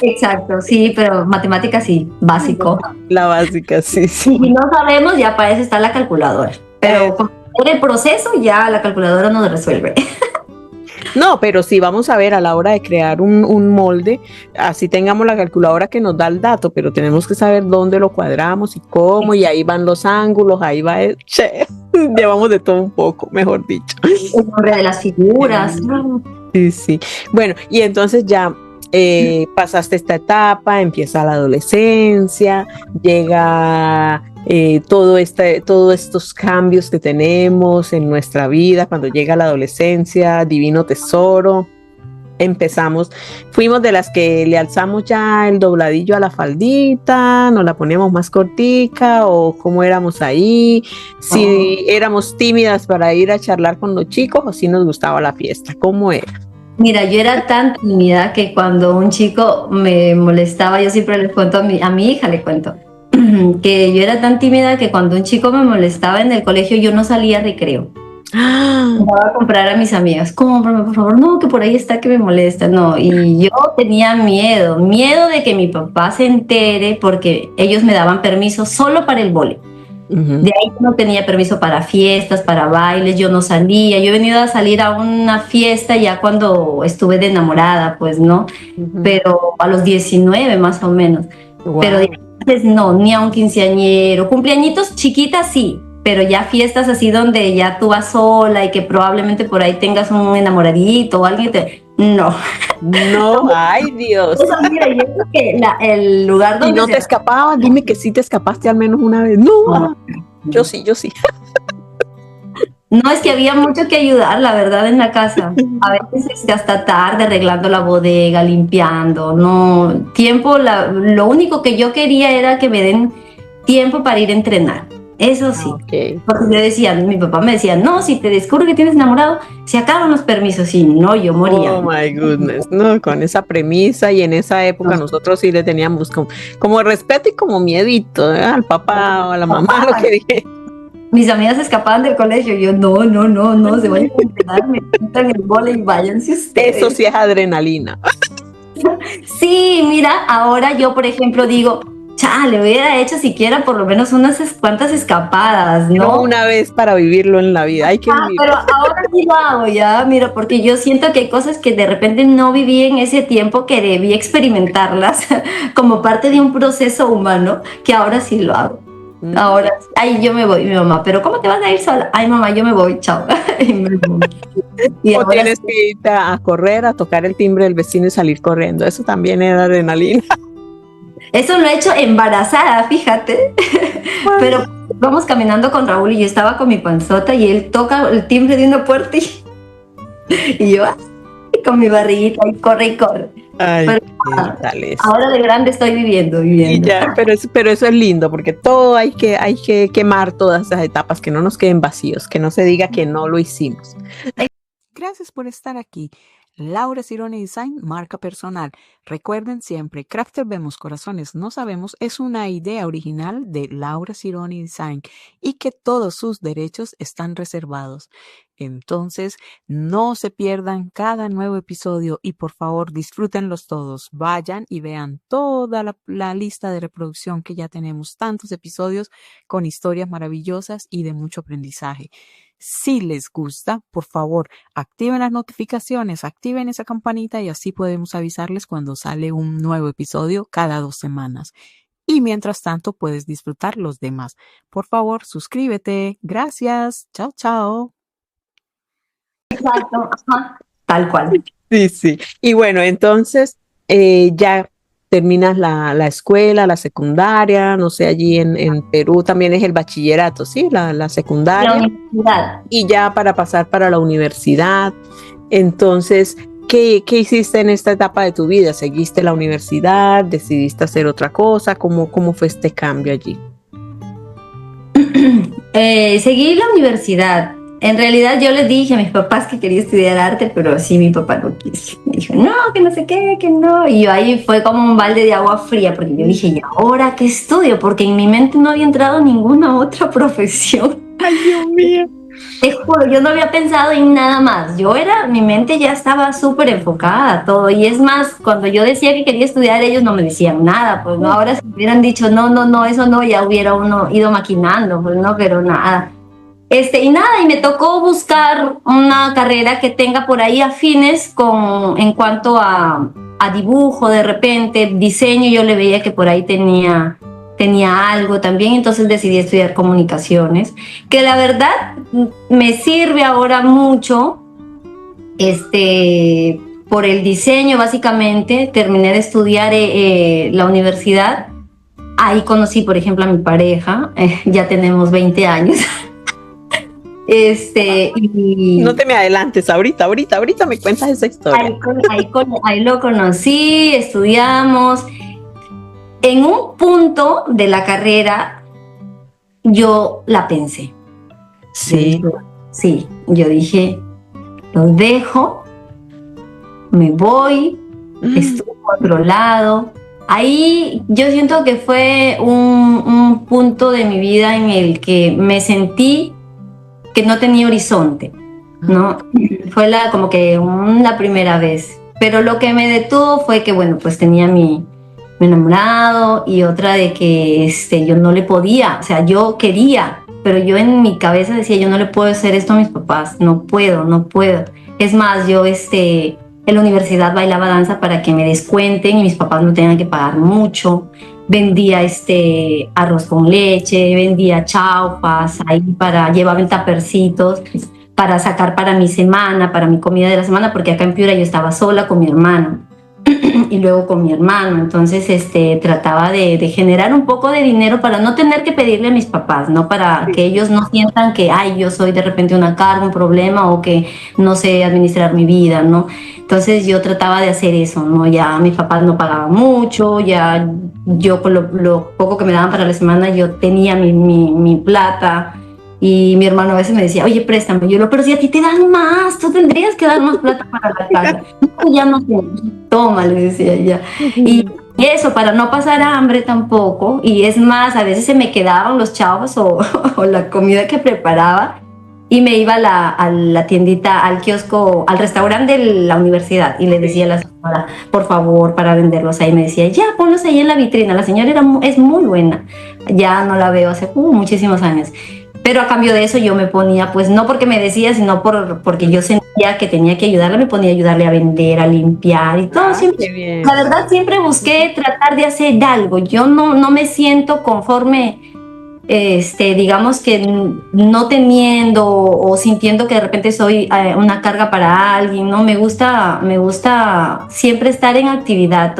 Exacto, sí, pero matemática sí, básico. La básica, sí. Si no sabemos, ya para eso está la calculadora. Pero en el proceso ya la calculadora nos resuelve. No, pero sí vamos a ver a la hora de crear un molde, así tengamos la calculadora que nos da el dato, pero tenemos que saber dónde lo cuadramos y cómo, y ahí van los ángulos, ahí va llevamos de todo un poco, mejor dicho. El nombre de las figuras. Sí. Bueno, y entonces ya pasaste esta etapa, empieza la adolescencia, llega todos estos cambios que tenemos en nuestra vida cuando llega la adolescencia, divino tesoro. Fuimos de las que le alzamos ya el dobladillo a la faldita, nos la ponemos más cortica, o cómo éramos ahí, si éramos tímidas para ir a charlar con los chicos o si nos gustaba la fiesta, ¿cómo era? Mira, yo era tan tímida que cuando un chico me molestaba, yo siempre les cuento a mi hija, le cuento, que yo era tan tímida que cuando un chico me molestaba en el colegio, yo no salía a recreo. Voy a comprar a mis amigas, cómprame por favor, no, que por ahí está que me molesta, no, y yo tenía miedo de que mi papá se entere, porque ellos me daban permiso solo para el vole. De ahí no tenía permiso para fiestas, para bailes, yo no salía. Yo he venido a salir a una fiesta ya cuando estuve de enamorada, pues, ¿no? Pero a los 19 más o menos. Wow. Pero antes no, ni a un quinceañero. Cumpleañitos chiquitas sí, pero ya fiestas así donde ya tú vas sola y que probablemente por ahí tengas un enamoradito o alguien No. No, ay Dios. Eso, mira, yo creo que el lugar ¿Y donde no te escapabas? Dime que sí te escapaste al menos una vez. No, No. yo sí, yo sí. No, es que había mucho que ayudar, la verdad, en la casa. A veces hasta tarde arreglando la bodega, limpiando, no, tiempo, lo único que yo quería era que me den tiempo para ir a entrenar, eso sí. Ok. Porque yo decía, mi papá me decía, no, si te descubro que tienes enamorado, se acaban los permisos, y no, yo moría. Oh my goodness, no, con esa premisa y en esa época nosotros sí le teníamos como respeto y como miedito, ¿eh? Al papá o a la mamá, lo que dije. Mis amigas escapaban del colegio, y yo, no, se vayan a entrenar, me quitan el vóley y váyanse ustedes. Eso sí es adrenalina. Sí, mira, ahora yo, por ejemplo, digo, chale, hubiera hecho siquiera por lo menos unas cuantas escapadas, No ¿no? una vez para vivirlo en la vida, hay que vivirlo. Pero ahora sí lo hago ya, mira, porque yo siento que hay cosas que de repente no viví en ese tiempo que debí experimentarlas como parte de un proceso humano, que ahora sí lo hago. Ahora, ay, yo me voy, mi mamá, pero ¿cómo te vas a ir sola? Ay, mamá, yo me voy, chao. Y me voy. Y O ahora tienes que irte a correr, a tocar el timbre del vecino y salir corriendo. Eso también era adrenalina. eso lo he hecho embarazada, fíjate. Pero vamos caminando con Raúl y yo estaba con mi panzota y él toca el timbre de una puerta y yo con mi barriguita y corre y corre. Ay, Pero, qué tal es. ahora de grande estoy viviendo. Y ya, pero eso es lindo, porque todo hay que quemar todas esas etapas, que no nos queden vacíos, que no se diga que no lo hicimos. Gracias por estar aquí. Laura Cironi Design, marca personal. Recuerden siempre, Crafter Vemos Corazones No Sabemos es una idea original de Laura Cironi Design y que todos sus derechos están reservados. Entonces, no se pierdan cada nuevo episodio y por favor disfrútenlos todos. Vayan y vean toda la lista de reproducción que ya tenemos, tantos episodios con historias maravillosas y de mucho aprendizaje. Si les gusta, por favor, activen las notificaciones, activen esa campanita y así podemos avisarles cuando sale un nuevo episodio cada 2 semanas. Y mientras tanto, puedes disfrutar los demás. Por favor, suscríbete. Gracias. Chao, chao. Exacto, ajá, tal cual. Sí, sí. Y bueno, entonces ya terminas la escuela, la secundaria, no sé, allí en Perú también es el bachillerato, ¿sí? La La secundaria. universidad. Y ya para pasar para la universidad. Entonces, ¿qué hiciste en esta etapa de tu vida? ¿Seguiste la universidad? ¿Decidiste hacer otra cosa? ¿Cómo fue este cambio allí? Seguí la universidad. En realidad yo les dije a mis papás que quería estudiar arte, pero sí mi papá no quiso. Me dijo, no, que no sé qué, que no. Y yo ahí fue como un balde de agua fría, porque yo dije, ¿y ahora qué estudio? Porque en mi mente no había entrado ninguna otra profesión. Ay, Dios mío. Te juro, yo no había pensado en nada más. Mi mente ya estaba súper enfocada a todo. Y es más, cuando yo decía que quería estudiar, ellos no me decían nada. Pues no, ahora si me hubieran dicho, no, eso no, ya hubiera uno ido maquinando, pues no, pero nada. Y nada, y me tocó buscar una carrera que tenga por ahí afines en cuanto a dibujo, de repente, diseño, yo le veía que por ahí tenía algo también, entonces decidí estudiar comunicaciones, que la verdad me sirve ahora mucho, por el diseño básicamente. Terminé de estudiar la universidad, ahí conocí por ejemplo a mi pareja, ya tenemos 20 años. Y no te me adelantes, ahorita me cuentas esa historia. Ahí lo conocí, estudiamos. En un punto de la carrera yo la pensé. Sí. Sí, yo dije, lo dejo, me voy, estoy en otro lado. Ahí yo siento que fue un punto de mi vida en el que me sentí que no tenía horizonte, ¿no? Fue como que la primera vez. Pero lo que me detuvo fue que, bueno, pues tenía mi enamorado, y otra de que yo no le podía, o sea, yo quería, pero yo en mi cabeza decía, yo no le puedo hacer esto a mis papás, no puedo. Es más, yo en la universidad bailaba danza para que me descuenten y mis papás no tengan que pagar mucho. Vendía arroz con leche, vendía chaufas, ahí llevaba en tapercitos para sacar para mi semana, para mi comida de la semana, porque acá en Piura yo estaba sola con mi hermano y luego con mi hermano. Entonces trataba de generar un poco de dinero para no tener que pedirle a mis papás, ¿no? Para que ellos no sientan que, ay, yo soy de repente una carga, un problema, o que no sé administrar mi vida, ¿no? Entonces yo trataba de hacer eso, ¿no? Ya mis papás no pagaban mucho, ya yo con lo poco que me daban para la semana yo tenía mi plata. Y mi hermano a veces me decía, oye, préstame. Yo, pero si a ti te dan más, tú tendrías que dar más plata para la casa. No, ya no sé, toma, le decía ya. Y eso, para no pasar hambre tampoco. Y es más, a veces se me quedaban los chavos o la comida que preparaba y me iba a la tiendita, al kiosco, al restaurante de la universidad y le decía a la señora, por favor, para venderlos ahí. Me decía, ya, ponlos ahí en la vitrina. La señora es muy buena. Ya no la veo hace muchísimos años. Pero a cambio de eso yo me ponía, pues no porque me decía, sino porque yo sentía que tenía que ayudarle, me ponía a ayudarle a vender, a limpiar y todo. Siempre, la verdad, siempre busqué tratar de hacer algo. Yo no me siento conforme, digamos que no teniendo o sintiendo que de repente soy una carga para alguien, ¿no? Me gusta siempre estar en actividad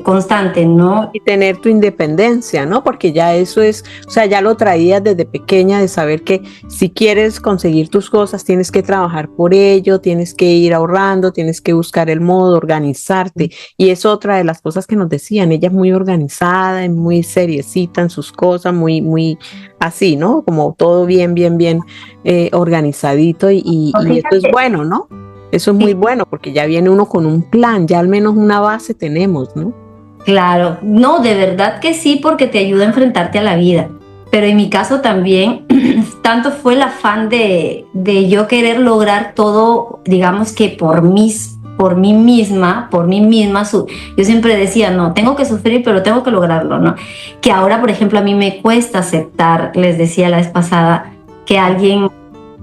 constante, ¿no? Y tener tu independencia, ¿no? Porque ya eso es, o sea, ya lo traías desde pequeña de saber que si quieres conseguir tus cosas, tienes que trabajar por ello, tienes que ir ahorrando, tienes que buscar el modo, organizarte. Y es otra de las cosas que nos decían, ella es muy organizada, es muy seriecita en sus cosas, muy así, ¿no? Como todo bien organizadito y eso es bueno, ¿no? Eso es muy bueno porque ya viene uno con un plan, ya al menos una base tenemos, ¿no? Claro, no, de verdad que sí, porque te ayuda a enfrentarte a la vida. Pero en mi caso también, tanto fue el afán de yo querer lograr todo, digamos que por mí misma, yo siempre decía, no, tengo que sufrir, pero tengo que lograrlo, ¿no? Que ahora, por ejemplo, a mí me cuesta aceptar, les decía la vez pasada, que alguien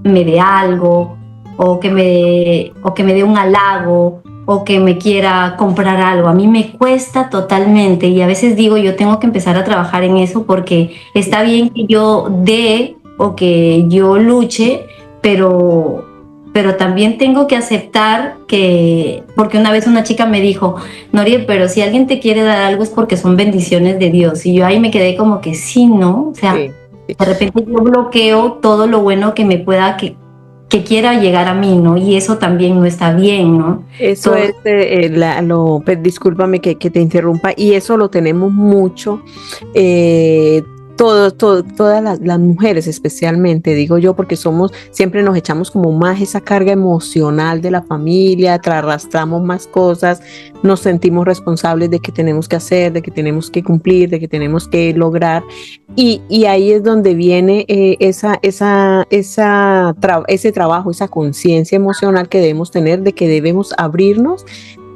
me dé algo, o que me dé un halago, o que me quiera comprar algo. A mí me cuesta totalmente y a veces digo, yo tengo que empezar a trabajar en eso porque está bien que yo dé o que yo luche, pero también tengo que aceptar que, porque una vez una chica me dijo, Noriel, pero si alguien te quiere dar algo es porque son bendiciones de Dios. Y yo ahí me quedé como que sí, ¿no? O sea, sí. De repente yo bloqueo todo lo bueno que me pueda, que quiera llegar a mí, ¿no? Y eso también no está bien, ¿no? Eso es, pues, discúlpame que te interrumpa, y eso lo tenemos mucho, todas las mujeres especialmente, digo yo, porque siempre nos echamos como más esa carga emocional de la familia, arrastramos más cosas, nos sentimos responsables de que tenemos que hacer, de que tenemos que cumplir, de que tenemos que lograr, y ahí es donde viene ese trabajo, esa conciencia emocional que debemos tener de que debemos abrirnos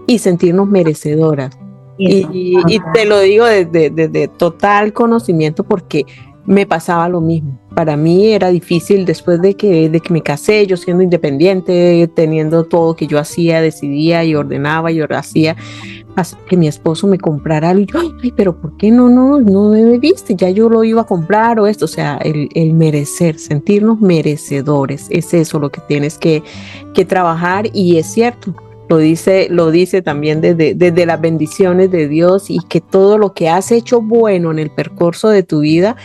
y sentirnos merecedoras. Y te lo digo desde total conocimiento porque me pasaba lo mismo. Para mí era difícil después de que me casé, yo siendo independiente, teniendo todo que yo hacía, decidía y ordenaba y hacía, que mi esposo me comprara algo y yo, ay, pero ¿por qué no me debiste? Ya yo lo iba a comprar o esto, o sea, el merecer, sentirnos merecedores, es eso lo que tienes que trabajar, y es cierto. Lo dice también desde las bendiciones de Dios, y que todo lo que has hecho bueno en el percurso de tu vida,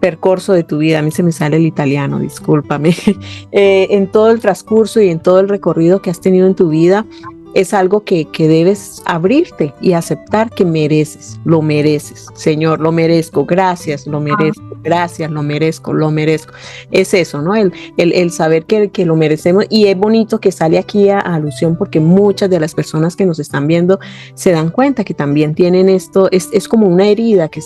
a mí se me sale el italiano, discúlpame, en todo el transcurso y en todo el recorrido que has tenido en tu vida, es algo que debes abrirte y aceptar que mereces, lo mereces. Señor, lo merezco, gracias, lo merezco, gracias, lo merezco. Es eso, ¿no? El saber que lo merecemos, y es bonito que sale aquí a alusión porque muchas de las personas que nos están viendo se dan cuenta que también tienen esto, es como una herida que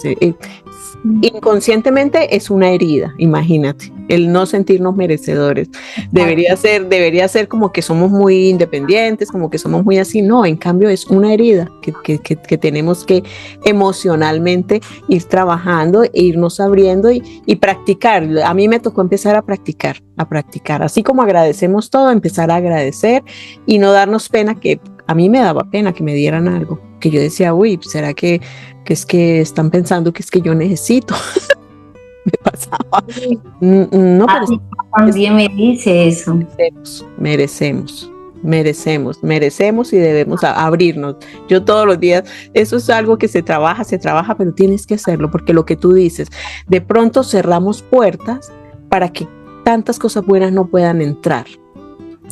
inconscientemente es una herida, imagínate, el no sentirnos merecedores. Debería ser como que somos muy independientes, como que somos muy así. No, en cambio es una herida que tenemos que emocionalmente ir trabajando e irnos abriendo y practicar. A mí me tocó empezar a practicar, así como agradecemos todo, empezar a agradecer y no darnos pena, que a mí me daba pena que me dieran algo, que yo decía, uy, ¿será que es que están pensando que es que yo necesito? me pasaba. No, pero también me dice eso. Merecemos y debemos abrirnos. Yo todos los días, eso es algo que se trabaja, pero tienes que hacerlo, porque lo que tú dices, de pronto cerramos puertas para que tantas cosas buenas no puedan entrar.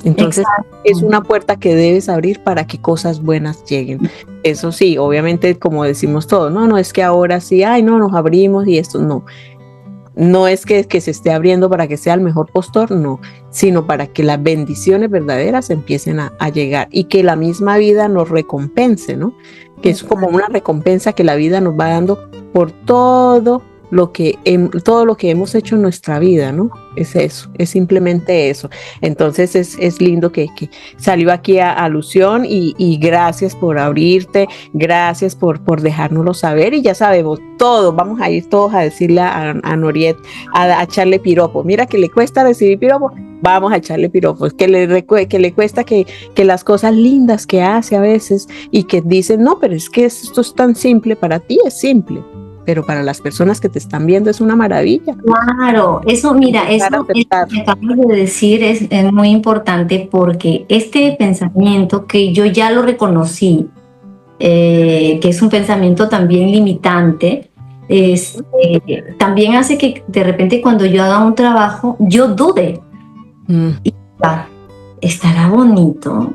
Entonces, exacto, es una puerta que debes abrir para que cosas buenas lleguen. Eso sí, obviamente, como decimos todos, no es que ahora sí, nos abrimos y esto no. No es que se esté abriendo para que sea el mejor postor, no, sino para que las bendiciones verdaderas empiecen a llegar y que la misma vida nos recompense, ¿no? Que es como una recompensa que la vida nos va dando por todo lo que hemos hecho en nuestra vida, ¿no? Es eso, es simplemente eso. Entonces es lindo que salió aquí a alusión y gracias por abrirte, gracias por dejárnoslo saber, y ya sabemos todo, vamos a ir todos a decirle a Noriet, a echarle piropo. Mira que le cuesta recibir piropo, vamos a echarle piropos, que le cuesta que las cosas lindas que hace a veces y que dicen, no, pero es que esto es tan simple, para ti es simple, pero para las personas que te están viendo es una maravilla. Claro, eso, mira, eso que acabas de decir es muy importante, porque este pensamiento que yo ya lo reconocí, que es un pensamiento también limitante, también hace que de repente cuando yo haga un trabajo, yo dude. Y estará bonito,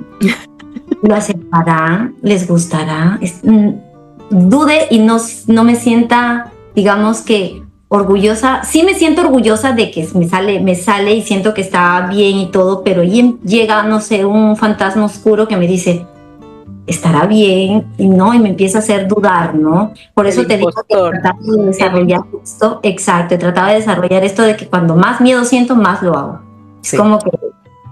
lo aceptarán, les gustará, dude y no me sienta, digamos que orgullosa. Sí me siento orgullosa de que me sale y siento que está bien y todo, pero llega, no sé, un fantasma oscuro que me dice, estará bien, y me empieza a hacer dudar, ¿no? Por eso te digo que he tratado de desarrollar esto, exacto, he tratado de desarrollar esto de que cuando más miedo siento, más lo hago. Sí. Es como que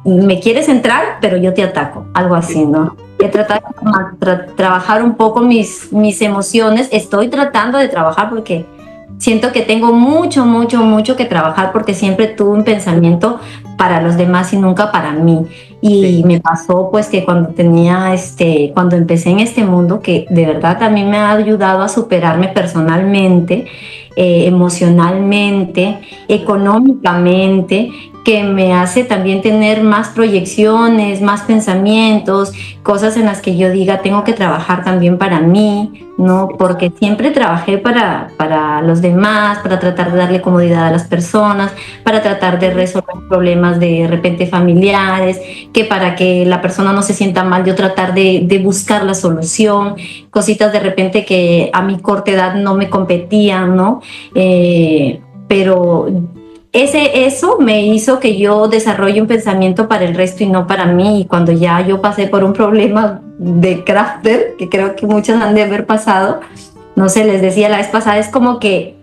me quieres entrar, pero yo te ataco, algo así, ¿no? He tratado de trabajar un poco mis emociones. Estoy tratando de trabajar porque siento que tengo mucho que trabajar, porque siempre tuve un pensamiento para los demás y nunca para mí. Y sí, me pasó pues que cuando empecé en este mundo, que de verdad también me ha ayudado a superarme personalmente, emocionalmente, económicamente, que me hace también tener más proyecciones, más pensamientos, cosas en las que yo diga, tengo que trabajar también para mí, ¿no? Porque siempre trabajé para los demás, para tratar de darle comodidad a las personas, para tratar de resolver problemas de repente familiares, que para que la persona no se sienta mal, yo tratar de buscar la solución, cositas de repente que a mi corta edad no me competían, ¿no? Pero eso me hizo que yo desarrolle un pensamiento para el resto y no para mí. Y cuando ya yo pasé por un problema de crafter, que creo que muchas han de haber pasado, no sé, les decía la vez pasada, es como que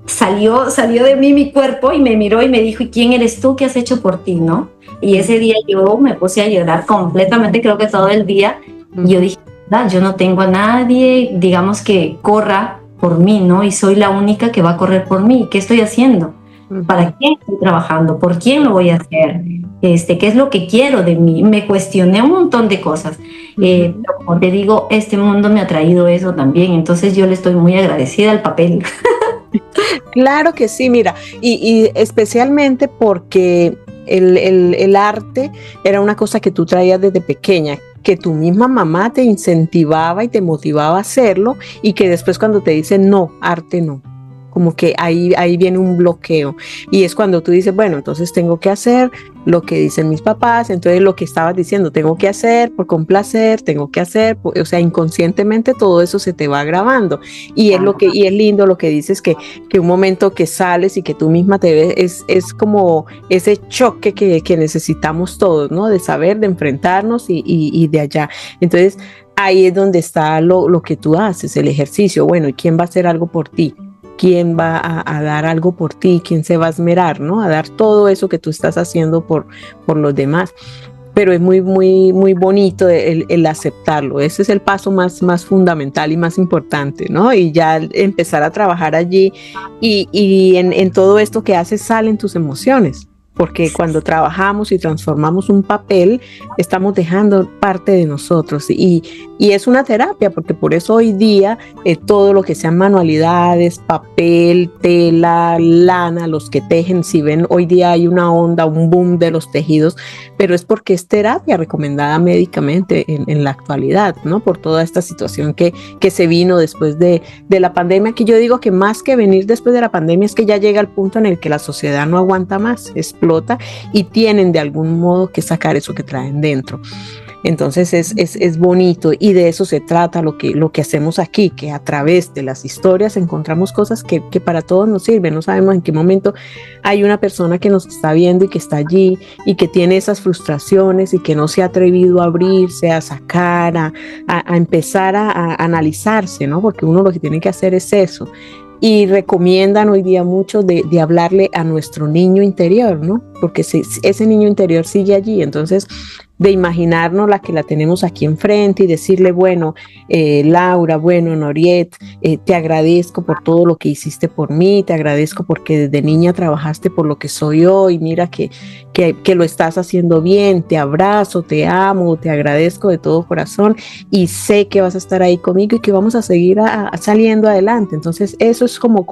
salió de mí mi cuerpo y me miró y me dijo, ¿y quién eres tú? ¿Qué has hecho por ti? ¿No? Y ese día yo me puse a llorar completamente, creo que todo el día. Y yo dije, yo no tengo a nadie, digamos, que corra por mí, ¿no? Y soy la única que va a correr por mí. ¿Qué estoy haciendo? ¿Para quién estoy trabajando? ¿Por quién lo voy a hacer? ¿Qué es lo que quiero de mí? Me cuestioné un montón de cosas. Pero como te digo, este mundo me ha traído eso también. Entonces yo le estoy muy agradecida al papel. Claro que sí, mira, y especialmente porque el arte era una cosa que tú traías desde pequeña, que tu misma mamá te incentivaba y te motivaba a hacerlo, y que después cuando te dicen no, arte no, como que ahí viene un bloqueo, y es cuando tú dices, bueno, entonces tengo que hacer lo que dicen mis papás. Entonces lo que estabas diciendo, tengo que hacer por complacer, tengo que hacer, o sea, inconscientemente todo eso se te va grabando, y es lindo lo que dices, que un momento que sales y que tú misma te ves, es como ese choque que necesitamos todos, ¿no? De saber, de enfrentarnos y de allá. Entonces ahí es donde está lo que tú haces, el ejercicio. Bueno, ¿y quién va a hacer algo por ti? ¿Quién va a dar algo por ti? ¿Quién se va a esmerar, ¿no? A dar todo eso que tú estás haciendo por los demás. Pero es muy, muy, muy bonito el aceptarlo. Ese es el paso más fundamental y más importante, ¿no? Y ya empezar a trabajar allí, y en todo esto que haces salen tus emociones. porque cuando trabajamos y transformamos un papel, estamos dejando parte de nosotros y es una terapia, porque por eso hoy día todo lo que sean manualidades, papel, tela, lana, los que tejen, si ven, hoy día hay una onda, un boom de los tejidos, pero es porque es terapia recomendada médicamente en la actualidad, ¿no? Por toda esta situación que se vino después de la pandemia, que yo digo que más que venir después de la pandemia es que ya llega el punto en el que la sociedad no aguanta más, explota y tienen de algún modo que sacar eso que traen dentro. Entonces es bonito y de eso se trata lo que hacemos aquí, que a través de las historias encontramos cosas que para todos nos sirven. No sabemos en qué momento hay una persona que nos está viendo y que está allí y que tiene esas frustraciones y que no se ha atrevido a abrirse, a sacar, a empezar a analizarse, ¿no? Porque uno lo que tiene que hacer es eso. Y recomiendan hoy día mucho de hablarle a nuestro niño interior, ¿no? Porque ese niño interior sigue allí, entonces de imaginarnos la que la tenemos aquí enfrente y decirle, bueno, Laura, bueno, Noriet, te agradezco por todo lo que hiciste por mí, te agradezco porque desde niña trabajaste por lo que soy hoy, mira que lo estás haciendo bien, te abrazo, te amo, te agradezco de todo corazón y sé que vas a estar ahí conmigo y que vamos a seguir saliendo adelante. Entonces eso es como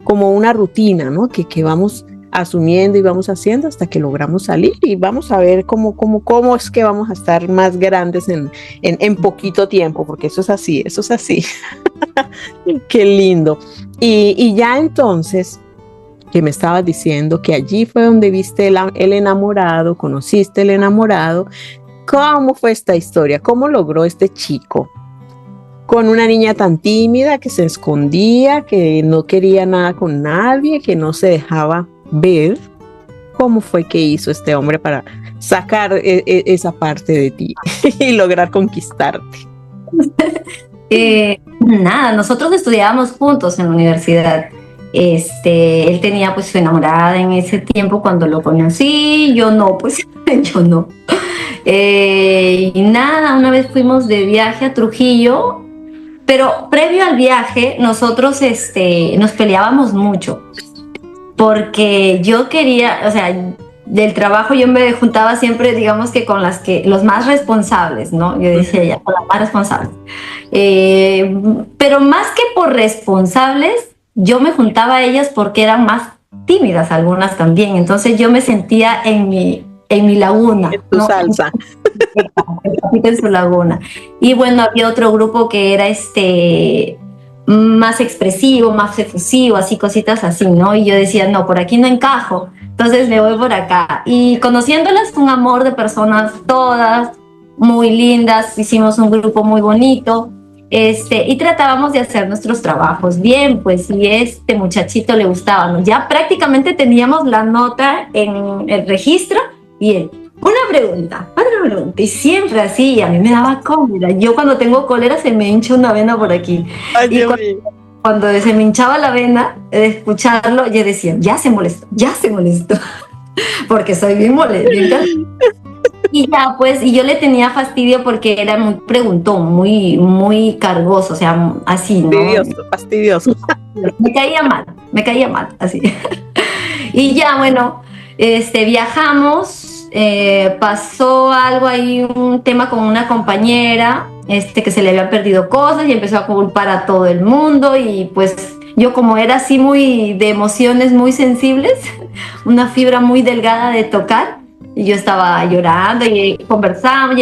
una rutina, ¿no? Que vamos asumiendo y vamos haciendo hasta que logramos salir y vamos a ver cómo es que vamos a estar más grandes en poquito tiempo, porque eso es así. Qué lindo. Y ya entonces, que me estabas diciendo que allí fue donde viste el enamorado, conociste el enamorado. ¿Cómo fue esta historia? ¿Cómo logró este chico? Con una niña tan tímida que se escondía, que no quería nada con nadie, que no se dejaba ver. ¿Cómo fue que hizo este hombre para sacar esa parte de ti y lograr conquistarte? Nada, nosotros estudiábamos juntos en la universidad. Él tenía pues su enamorada en ese tiempo cuando lo conocí, yo no, pues yo no. Y nada, una vez fuimos de viaje a Trujillo, pero previo al viaje nosotros nos peleábamos mucho, porque yo quería, o sea, del trabajo yo me juntaba siempre, digamos que con los más responsables, ¿no? Yo decía ya, con las más responsables. Pero más que por responsables, yo me juntaba a ellas porque eran más tímidas algunas también, entonces yo me sentía en mi laguna. En tu salsa. En su laguna. Y bueno, había otro grupo que era más expresivo, más efusivo, así cositas así, ¿no? Y yo decía, no, por aquí no encajo, entonces me voy por acá. Y conociéndolas, un amor de personas, todas muy lindas, hicimos un grupo muy bonito, y tratábamos de hacer nuestros trabajos bien, pues, y este muchachito le gustaba, ¿no? Ya prácticamente teníamos la nota en el registro y él, otra pregunta, y siempre así, a mí me daba cólera. Yo cuando tengo cólera se me hincha una vena por aquí. Ay, y cuando se me hinchaba la vena de escucharlo, yo decía, ya se molestó, porque soy bien molesta. Y ya, pues, y yo le tenía fastidio porque era muy preguntón, muy, muy cargoso, o sea, así, ¿no? Fastidioso. Me caía mal, así. Y ya, bueno, viajamos. Pasó algo ahí, un tema con una compañera, que se le habían perdido cosas y empezó a culpar a todo el mundo y pues yo como era así muy de emociones muy sensibles, una fibra muy delgada de tocar, y yo estaba llorando y conversamos,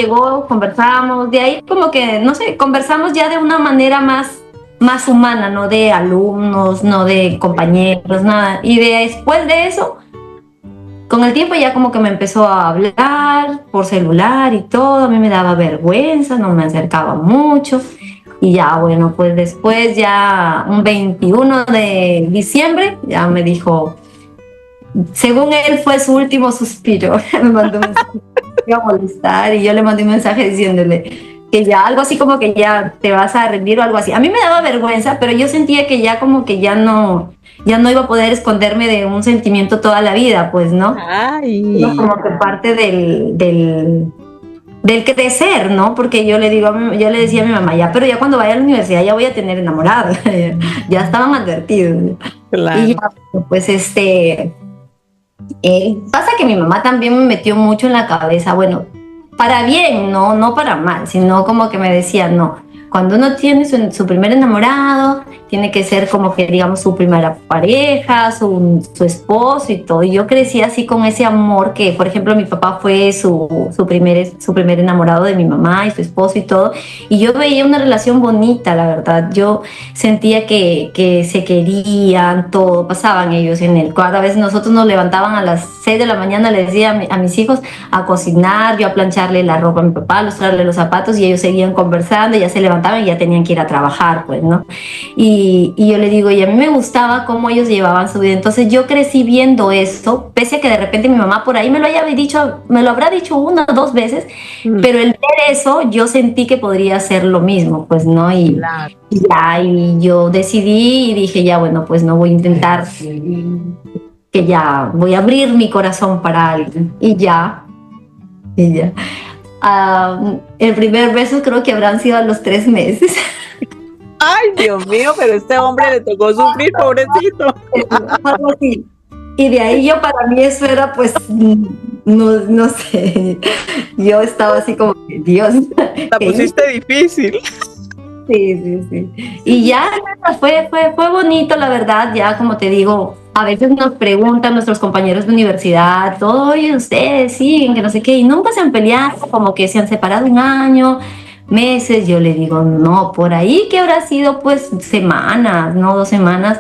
de ahí como que, no sé, conversamos ya de una manera más humana, no de alumnos, no de compañeros, nada, y después de eso, con el tiempo ya como que me empezó a hablar por celular y todo, a mí me daba vergüenza, no me acercaba mucho. Y ya, bueno, pues después ya un 21 de diciembre ya me dijo, según él fue su último suspiro, me mandó un mensaje, me iba a molestar y yo le mandé un mensaje diciéndole que ya algo así como que ya te vas a rendir o algo así. A mí me daba vergüenza, pero yo sentía que ya como que ya no iba a poder esconderme de un sentimiento toda la vida, pues, ¿no? Ay. Como que parte del crecer, ¿no? Porque yo le decía a mi mamá, ya, pero ya cuando vaya a la universidad ya voy a tener enamorada. Ya estaban advertidos. Claro. Y ya, pues, Pasa que mi mamá también me metió mucho en la cabeza, bueno, para bien, no para mal, sino como que me decía, no, cuando uno tiene su primer enamorado, tiene que ser como que, digamos, su primera pareja, su esposo y todo. Y yo crecí así con ese amor que, por ejemplo, mi papá fue su primer enamorado de mi mamá y su esposo y todo. Y yo veía una relación bonita, la verdad. Yo sentía que se querían, todo, pasaban ellos en él. Cada vez nosotros nos levantaban a las 6 de la mañana, le decía a mis hijos a cocinar, yo a plancharle la ropa a mi papá, a lustrarle los zapatos, y ellos seguían conversando, y ya se levantaban y ya tenían que ir a trabajar, pues, ¿no? Y yo le digo, y a mí me gustaba cómo ellos llevaban su vida. Entonces yo crecí viendo esto, pese a que de repente mi mamá por ahí me lo habrá dicho 1 o 2 veces, pero el ver eso, yo sentí que podría ser lo mismo, pues, ¿no? Claro. Y yo decidí y dije, ya, bueno, pues no voy a intentar, que ya voy a abrir mi corazón para alguien. Y ya. El primer beso creo que habrán sido a los 3 meses. Ay, Dios mío, pero este hombre le tocó sufrir, pobrecito. Algo así. Y de ahí para mí eso era pues, no sé, yo estaba así como, Dios. La pusiste difícil. Sí. Y ya fue bonito, la verdad. Ya, como te digo, a veces nos preguntan nuestros compañeros de universidad, todo, oye, ustedes siguen, que no sé qué, y nunca se han peleado, como que se han separado 1 año, meses. Yo le digo, no, por ahí que habrá sido pues semanas, no 2 semanas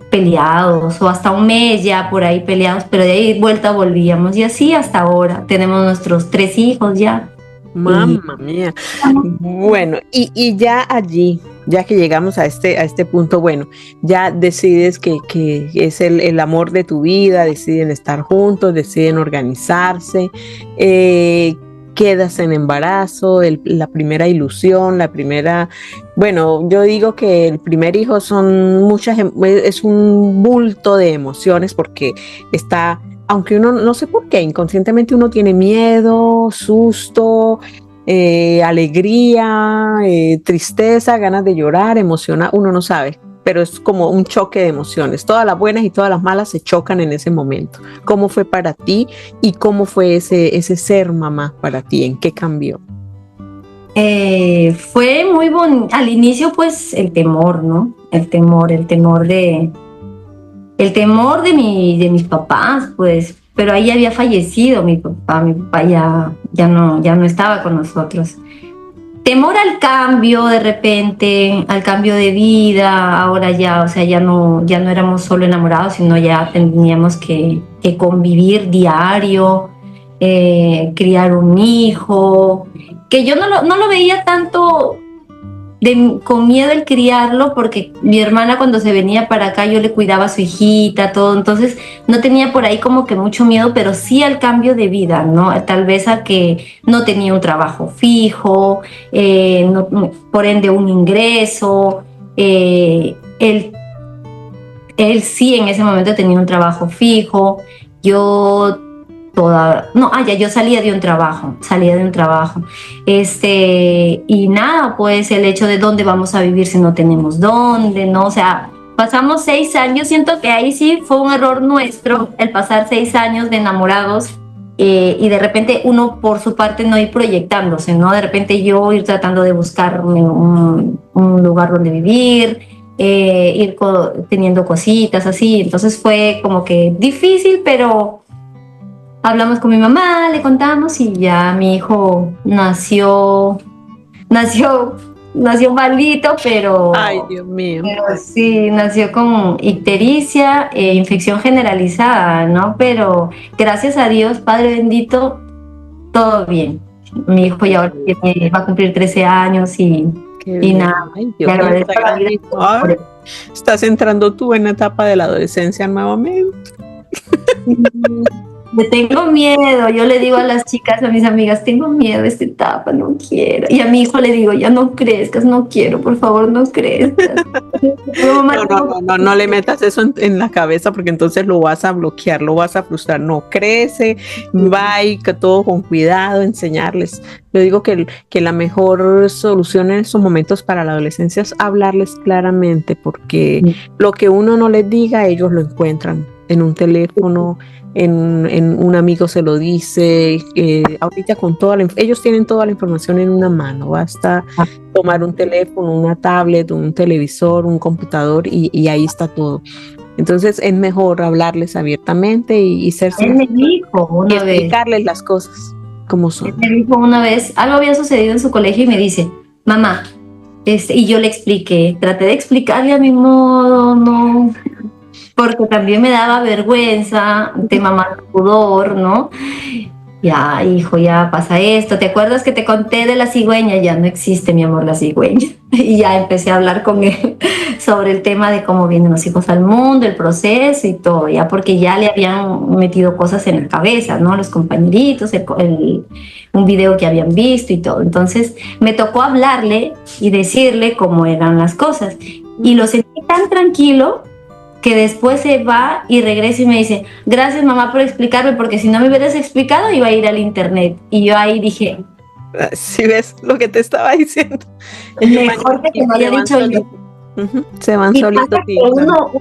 peleados, o hasta 1 mes ya por ahí peleados, pero de ahí vuelta volvíamos, y así hasta ahora. Tenemos nuestros 3 hijos ya. Mamma mía. Bueno, y ya allí, ya que llegamos a este punto, bueno, ya decides que es el amor de tu vida, deciden estar juntos, deciden organizarse, quedas en embarazo, la primera ilusión, bueno, yo digo que el primer hijo es un bulto de emociones, porque aunque uno, no sé por qué, inconscientemente uno tiene miedo, susto, alegría, tristeza, ganas de llorar, emocionar, uno no sabe, pero es como un choque de emociones. Todas las buenas y todas las malas se chocan en ese momento. ¿Cómo fue para ti y cómo fue ese ser mamá para ti? ¿En qué cambió? Fue muy bonito. Al inicio, pues, el temor, ¿no? El temor de mis papás, pues, pero ahí había fallecido mi papá ya no estaba con nosotros. Temor al cambio de repente, al cambio de vida. Ahora ya, o sea, ya no éramos solo enamorados, sino ya teníamos que convivir diario, criar un hijo, que yo no lo veía tanto con miedo el criarlo, porque mi hermana cuando se venía para acá yo le cuidaba a su hijita, todo, entonces no tenía por ahí como que mucho miedo, pero sí al cambio de vida, ¿no? Tal vez a que no tenía un trabajo fijo, por ende un ingreso. Él sí en ese momento tenía un trabajo fijo. Yo salía de un trabajo, y nada, pues el hecho de dónde vamos a vivir si no tenemos dónde, ¿no? O sea, pasamos 6 años, siento que ahí sí fue un error nuestro, el pasar 6 años de enamorados, y de repente uno por su parte no ir proyectándose, ¿no? De repente yo ir tratando de buscarme un lugar donde vivir, teniendo cositas así. Entonces fue como que difícil, pero hablamos con mi mamá, le contamos, y ya mi hijo nació malito, pero... Ay, Dios mío. Pero sí, nació con ictericia, infección generalizada, ¿no? Pero gracias a Dios, Padre bendito, todo bien. Mi hijo ya ahora va a cumplir 13 años y nada. Ay, Dios mío, estás entrando tú en la etapa de la adolescencia nuevamente. Le tengo miedo. Yo le digo a las chicas, a mis amigas, tengo miedo de esta etapa, no quiero. Y a mi hijo le digo, ya no crezcas, no quiero, por favor, no crezcas. No le metas eso en la cabeza, porque entonces lo vas a bloquear, lo vas a frustrar. No, crece, va, y que todo con cuidado, enseñarles. Yo digo que la mejor solución en esos momentos para la adolescencia es hablarles claramente, porque lo que uno no les diga, ellos lo encuentran. en un teléfono, en un amigo se lo dice, ahorita con ellos tienen toda la información en una mano, basta tomar un teléfono, una tablet, un televisor, un computador y ahí está todo. Entonces es mejor hablarles abiertamente y ser Él me dijo y una vez, explicarles las cosas como son. él me dijo una vez, algo había sucedido en su colegio y me dice, mamá, y yo le expliqué, traté de explicarle a mi modo, no, porque también me daba vergüenza, tema mal pudor, ¿no? Ya, hijo, ya pasa esto. ¿Te acuerdas que te conté de la cigüeña? Ya no existe, mi amor, la cigüeña. Y ya empecé a hablar con él sobre el tema de cómo vienen los hijos al mundo, el proceso y todo, ya porque ya le habían metido cosas en la cabeza, ¿no? Los compañeritos, un video que habían visto y todo. Entonces me tocó hablarle y decirle cómo eran las cosas. Y lo sentí tan tranquilo que después se va y regresa y me dice, gracias mamá por explicarme, porque si no me hubieras explicado iba a ir al internet. Y yo ahí dije, si ves lo que te estaba diciendo, mejor que te lo haya dicho yo. Se van solitos.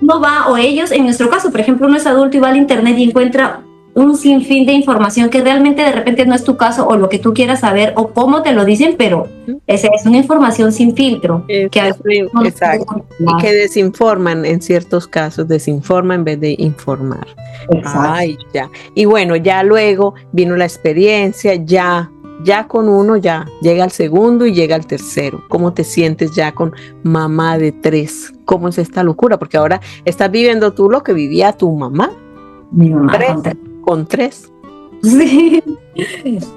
Uno va, o ellos, en nuestro caso, por ejemplo, uno es adulto y va al internet y encuentra un sinfín de información que realmente de repente no es tu caso o lo que tú quieras saber o cómo te lo dicen, pero esa es una información sin filtro. Exacto. Y que desinforman en ciertos casos, desinforman en vez de informar. Exacto. Ay, ya. Y bueno, ya luego vino la experiencia, ya con uno ya llega al segundo y llega al tercero. ¿Cómo te sientes ya con mamá de 3? ¿Cómo es esta locura? Porque ahora estás viviendo tú lo que vivía tu mamá. Mi mamá con 3. Sí.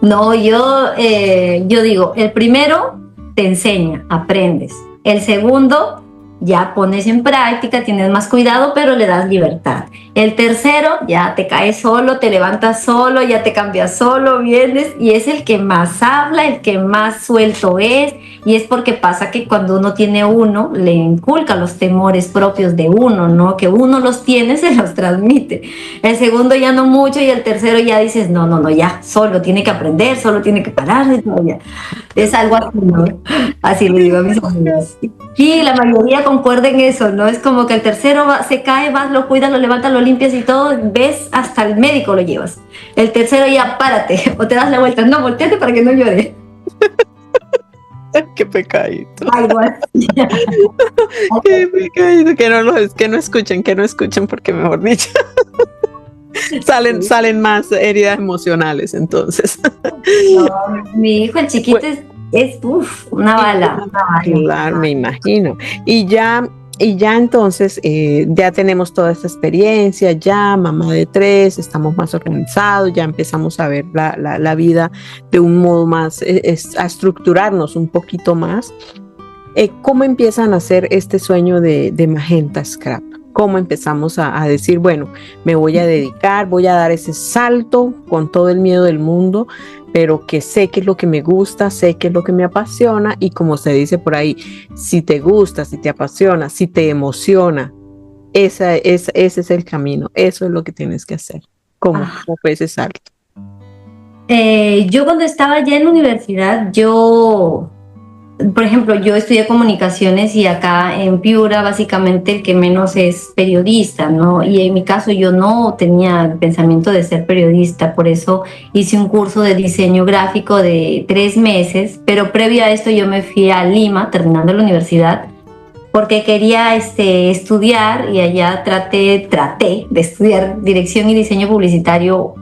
No, yo digo, el primero te enseña, aprendes. El segundo ya pones en práctica, tienes más cuidado, pero le das libertad. El tercero ya te caes solo, te levantas solo, ya te cambias solo, vienes y es el que más habla, el que más suelto es. Y es porque pasa que cuando uno tiene uno, le inculca los temores propios de uno, ¿no? Que uno los tiene, se los transmite. El segundo ya no mucho y el tercero ya dices, no, ya, solo tiene que aprender, solo tiene que pararse, ya. Es algo así, ¿no? Así le digo a mis amigos. Sí, la mayoría concuerda en eso, ¿no? Es como que el tercero se cae, vas, lo cuidas, lo levantas, lo limpias y todo, ves, hasta el médico lo llevas. El tercero ya, párate, o te das la vuelta. No, volteate para que no llore. Qué pecadito. Algo así. Qué pecadito. Que no escuchen, porque mejor dicho. Salen más heridas emocionales, entonces. No, mi hijo, el chiquito, es una bala. Claro, me imagino. Y ya entonces, ya tenemos toda esta experiencia, ya mamá de 3, estamos más organizados, ya empezamos a ver la vida de un modo más, a estructurarnos un poquito más. ¿Cómo empiezan a hacer este sueño de Magenta Scrap? ¿Cómo empezamos a decir, bueno, me voy a dedicar, voy a dar ese salto con todo el miedo del mundo, pero que sé que es lo que me gusta, sé que es lo que me apasiona y como se dice por ahí, si te gusta, si te apasiona, si te emociona, ese es el camino, eso es lo que tienes que hacer. ¿Cómo fue ese salto? Yo cuando estaba ya en la universidad, por ejemplo, yo estudié comunicaciones y acá en Piura básicamente el que menos es periodista, ¿no? Y en mi caso yo no tenía el pensamiento de ser periodista, por eso hice un curso de diseño gráfico de 3 meses, pero previo a esto yo me fui a Lima, terminando la universidad, porque quería estudiar y allá traté de estudiar dirección y diseño publicitario.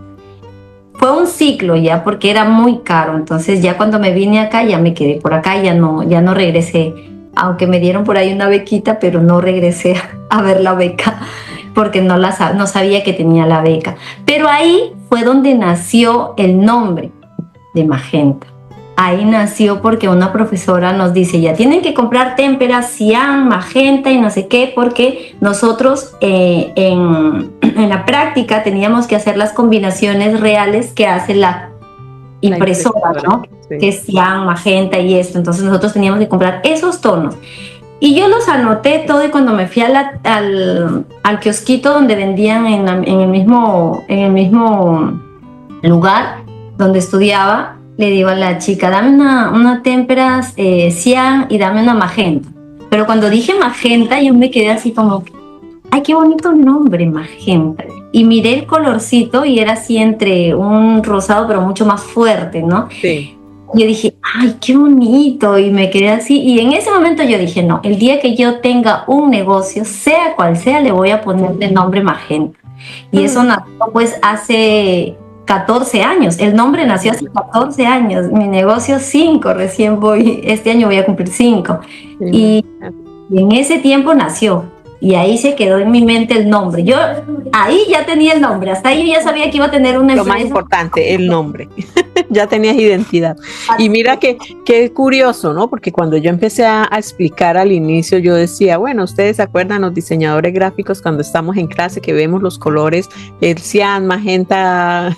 Fue un ciclo ya porque era muy caro, entonces ya cuando me vine acá ya me quedé por acá, ya no regresé, aunque me dieron por ahí una bequita, pero no regresé a ver la beca porque no sabía que tenía la beca. Pero ahí fue donde nació el nombre de Magenta. Ahí nació porque una profesora nos dice, ya tienen que comprar témperas, cian, magenta y no sé qué, porque nosotros en la práctica teníamos que hacer las combinaciones reales que hace la impresora, ¿no? Sí. Que es cian, magenta y esto. Entonces nosotros teníamos que comprar esos tonos. Y yo los anoté todo y cuando me fui al kiosquito donde vendían en el mismo lugar donde estudiaba, le digo a la chica, dame una témpera cian y dame una magenta. Pero cuando dije magenta, yo me quedé así como, ay, qué bonito nombre, Magenta. y miré el colorcito y era así entre un rosado pero mucho más fuerte, ¿no? Sí. Yo dije, ay, qué bonito, y me quedé así, y en ese momento yo dije, no, el día que yo tenga un negocio, sea cual sea, le voy a poner el nombre Magenta. Y eso nació pues hace 14 años, el nombre nació hace 14 años, mi negocio 5, recién este año voy a cumplir 5. Y en ese tiempo nació, y ahí se quedó en mi mente el nombre. Yo ahí ya tenía el nombre, hasta ahí yo ya sabía que iba a tener una empresa. Lo más importante, el nombre. Ya tenías identidad. Y mira que curioso, ¿no? Porque cuando yo empecé a explicar al inicio, yo decía, bueno, ustedes se acuerdan los diseñadores gráficos cuando estamos en clase que vemos los colores, el cian, magenta,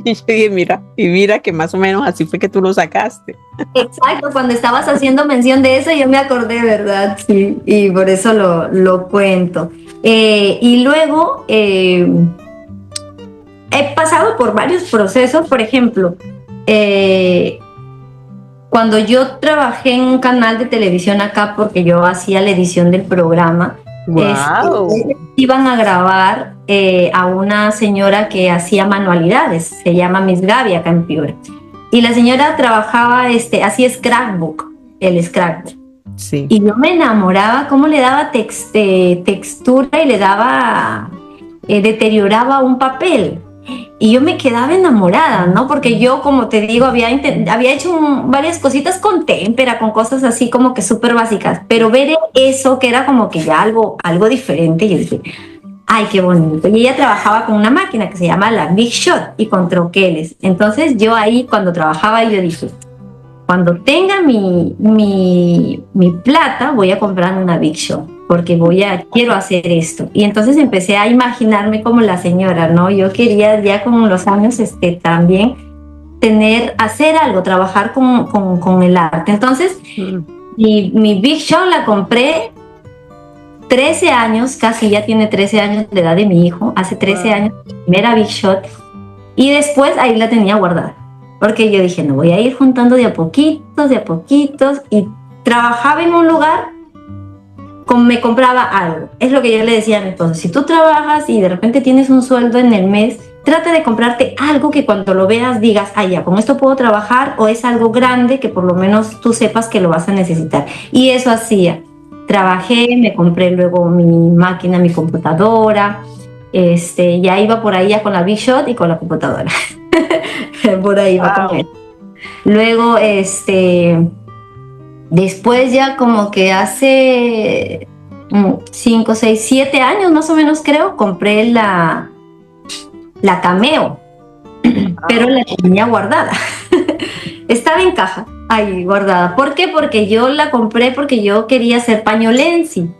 y yo dije, mira que más o menos así fue que tú lo sacaste. Exacto, cuando estabas haciendo mención de eso, yo me acordé, ¿verdad? Sí, y por eso lo cuento. Y luego he pasado por varios procesos, por ejemplo, cuando yo trabajé en un canal de televisión acá, porque yo hacía la edición del programa, wow. Iban a grabar a una señora que hacía manualidades, se llama Miss Gaby acá en Piura. Y la señora trabajaba, hacía scrapbook, el scrapbook. Sí. Y yo me enamoraba cómo le daba textura y le daba, deterioraba un papel. Y yo me quedaba enamorada, ¿no? Porque yo, como te digo, había hecho varias cositas con témpera, con cosas así como que súper básicas. Pero ver eso, que era como que ya algo diferente, yo dije, ay, qué bonito. Y ella trabajaba con una máquina que se llama la Big Shot y con troqueles. Entonces yo ahí, cuando trabajaba, yo dije, cuando tenga mi plata, voy a comprar una Big Shot, porque quiero hacer esto. Y entonces empecé a imaginarme como la señora, ¿no? Yo quería ya con los años también hacer algo, trabajar con el arte. Entonces, mi Big Shot la compré 13 años, casi ya tiene 13 años de edad de mi hijo, hace 13 años, primera Big Shot, y después ahí la tenía guardada, porque yo dije, no, voy a ir juntando de a poquitos, y trabajaba en un lugar, me compraba algo. Es lo que yo le decía a mi esposo, si tú trabajas y de repente tienes un sueldo en el mes, trata de comprarte algo que cuando lo veas digas, ah, ya, con esto puedo trabajar, o es algo grande que por lo menos tú sepas que lo vas a necesitar. Y eso hacía. Trabajé, me compré luego mi máquina, mi computadora, ya iba por ahí ya con la Big Shot y con la computadora. Por ahí iba con él. Luego, después ya como que hace 5, 6, 7 años más o menos creo, compré la Cameo, pero la tenía guardada. Estaba en caja, ahí guardada. ¿Por qué? Porque yo la compré porque yo quería hacer pañolensi.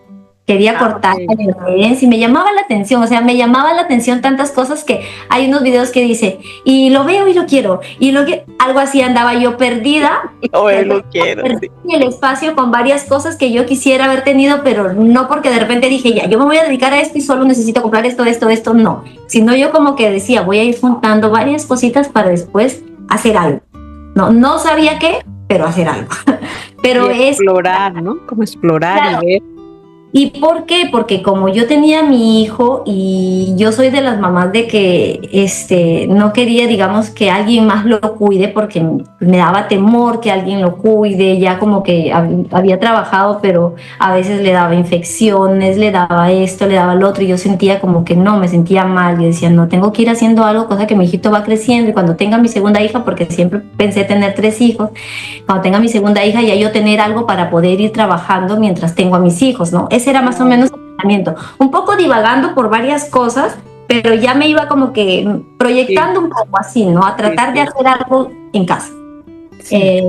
Quería cortar pañolensi. Me llamaba la atención, me llamaba la atención tantas cosas que hay unos videos que dice, y lo veo y lo quiero. Y algo así andaba yo perdida. Lo quiero. Perdí el espacio con varias cosas que yo quisiera haber tenido, pero no porque de repente dije, ya, yo me voy a dedicar a esto y solo necesito comprar esto, no. Sino yo como que decía, voy a ir juntando varias cositas para después hacer algo. No sabía qué, pero hacer algo. Pero y explorar, ¿no? Como explorar, claro. Y ver. ¿Y por qué? Porque como yo tenía a mi hijo y yo soy de las mamás de que no quería, digamos, que alguien más lo cuide porque me daba temor que alguien lo cuide, ya como que había trabajado, pero a veces le daba infecciones, le daba esto, le daba lo otro, y yo sentía como que no, me sentía mal, y decía, no, tengo que ir haciendo algo, cosa que mi hijito va creciendo, y cuando tenga mi segunda hija, porque siempre pensé tener 3 hijos, cuando tenga mi segunda hija ya yo tener algo para poder ir trabajando mientras tengo a mis hijos, ¿no? Ese era más o menos el pensamiento, un poco divagando por varias cosas, pero ya me iba como que proyectando un poco así, ¿no? A tratar de hacer algo en casa. Sí.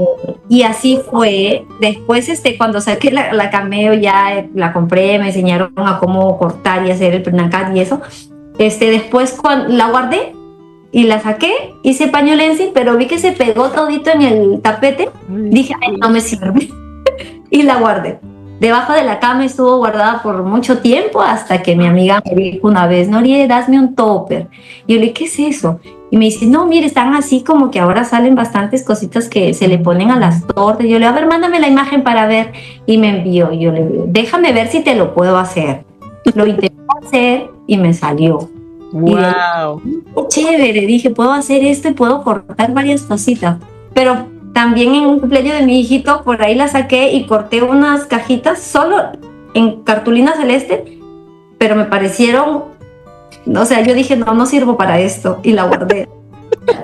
Y así fue. Después, cuando saqué la Cameo, ya la compré, me enseñaron a cómo cortar y hacer el pernacat y eso. Después cuando la guardé y la saqué, hice pañolensi, pero vi que se pegó todito en el tapete. Dije, ay, no me sirve. Y la guardé. Debajo de la cama estuvo guardada por mucho tiempo hasta que mi amiga me dijo una vez, Norie, dame un topper. Y yo le dije, ¿qué es eso? Y me dice, no, mire, están así como que ahora salen bastantes cositas que se le ponen a las tortas. Y yo le digo, a ver, mándame la imagen para ver. Y me envió. Y yo le digo, déjame ver si te lo puedo hacer. Lo intenté hacer y me salió. Wow. Qué chévere, dije, puedo hacer esto y puedo cortar varias cositas. Pero también en un cumpleaños de mi hijito, por ahí la saqué y corté unas cajitas solo en cartulina celeste, pero me parecieron, o sea, yo dije, no sirvo para esto, y la guardé.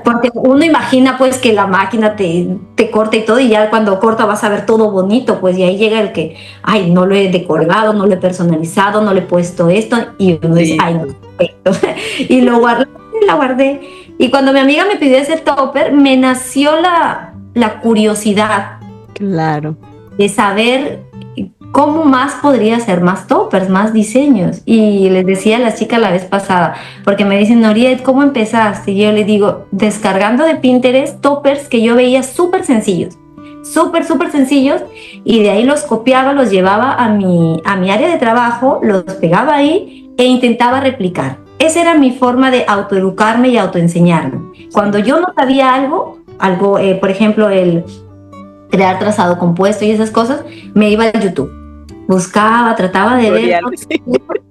Porque uno imagina pues que la máquina te corta y todo, y ya cuando corta vas a ver todo bonito, pues, y ahí llega el que, ay, no lo he decorado, no lo he personalizado, no le he puesto esto, y uno dice, ay, no, perfecto. Y lo guardé, la guardé. Y cuando mi amiga me pidió ese topper, me nació la curiosidad. Claro. De saber cómo más podría hacer más toppers, más diseños. Y les decía a la chica la vez pasada, porque me dicen, Noriet, ¿cómo empezaste? Y yo le digo, descargando de Pinterest toppers que yo veía súper sencillos, súper sencillos, y de ahí los copiaba, los llevaba a mi área de trabajo, los pegaba ahí e intentaba replicar. Esa era mi forma de autoeducarme y autoenseñarme. Cuando yo no sabía algo, por ejemplo, el crear trazado compuesto y esas cosas, me iba a YouTube, buscaba, trataba de ver,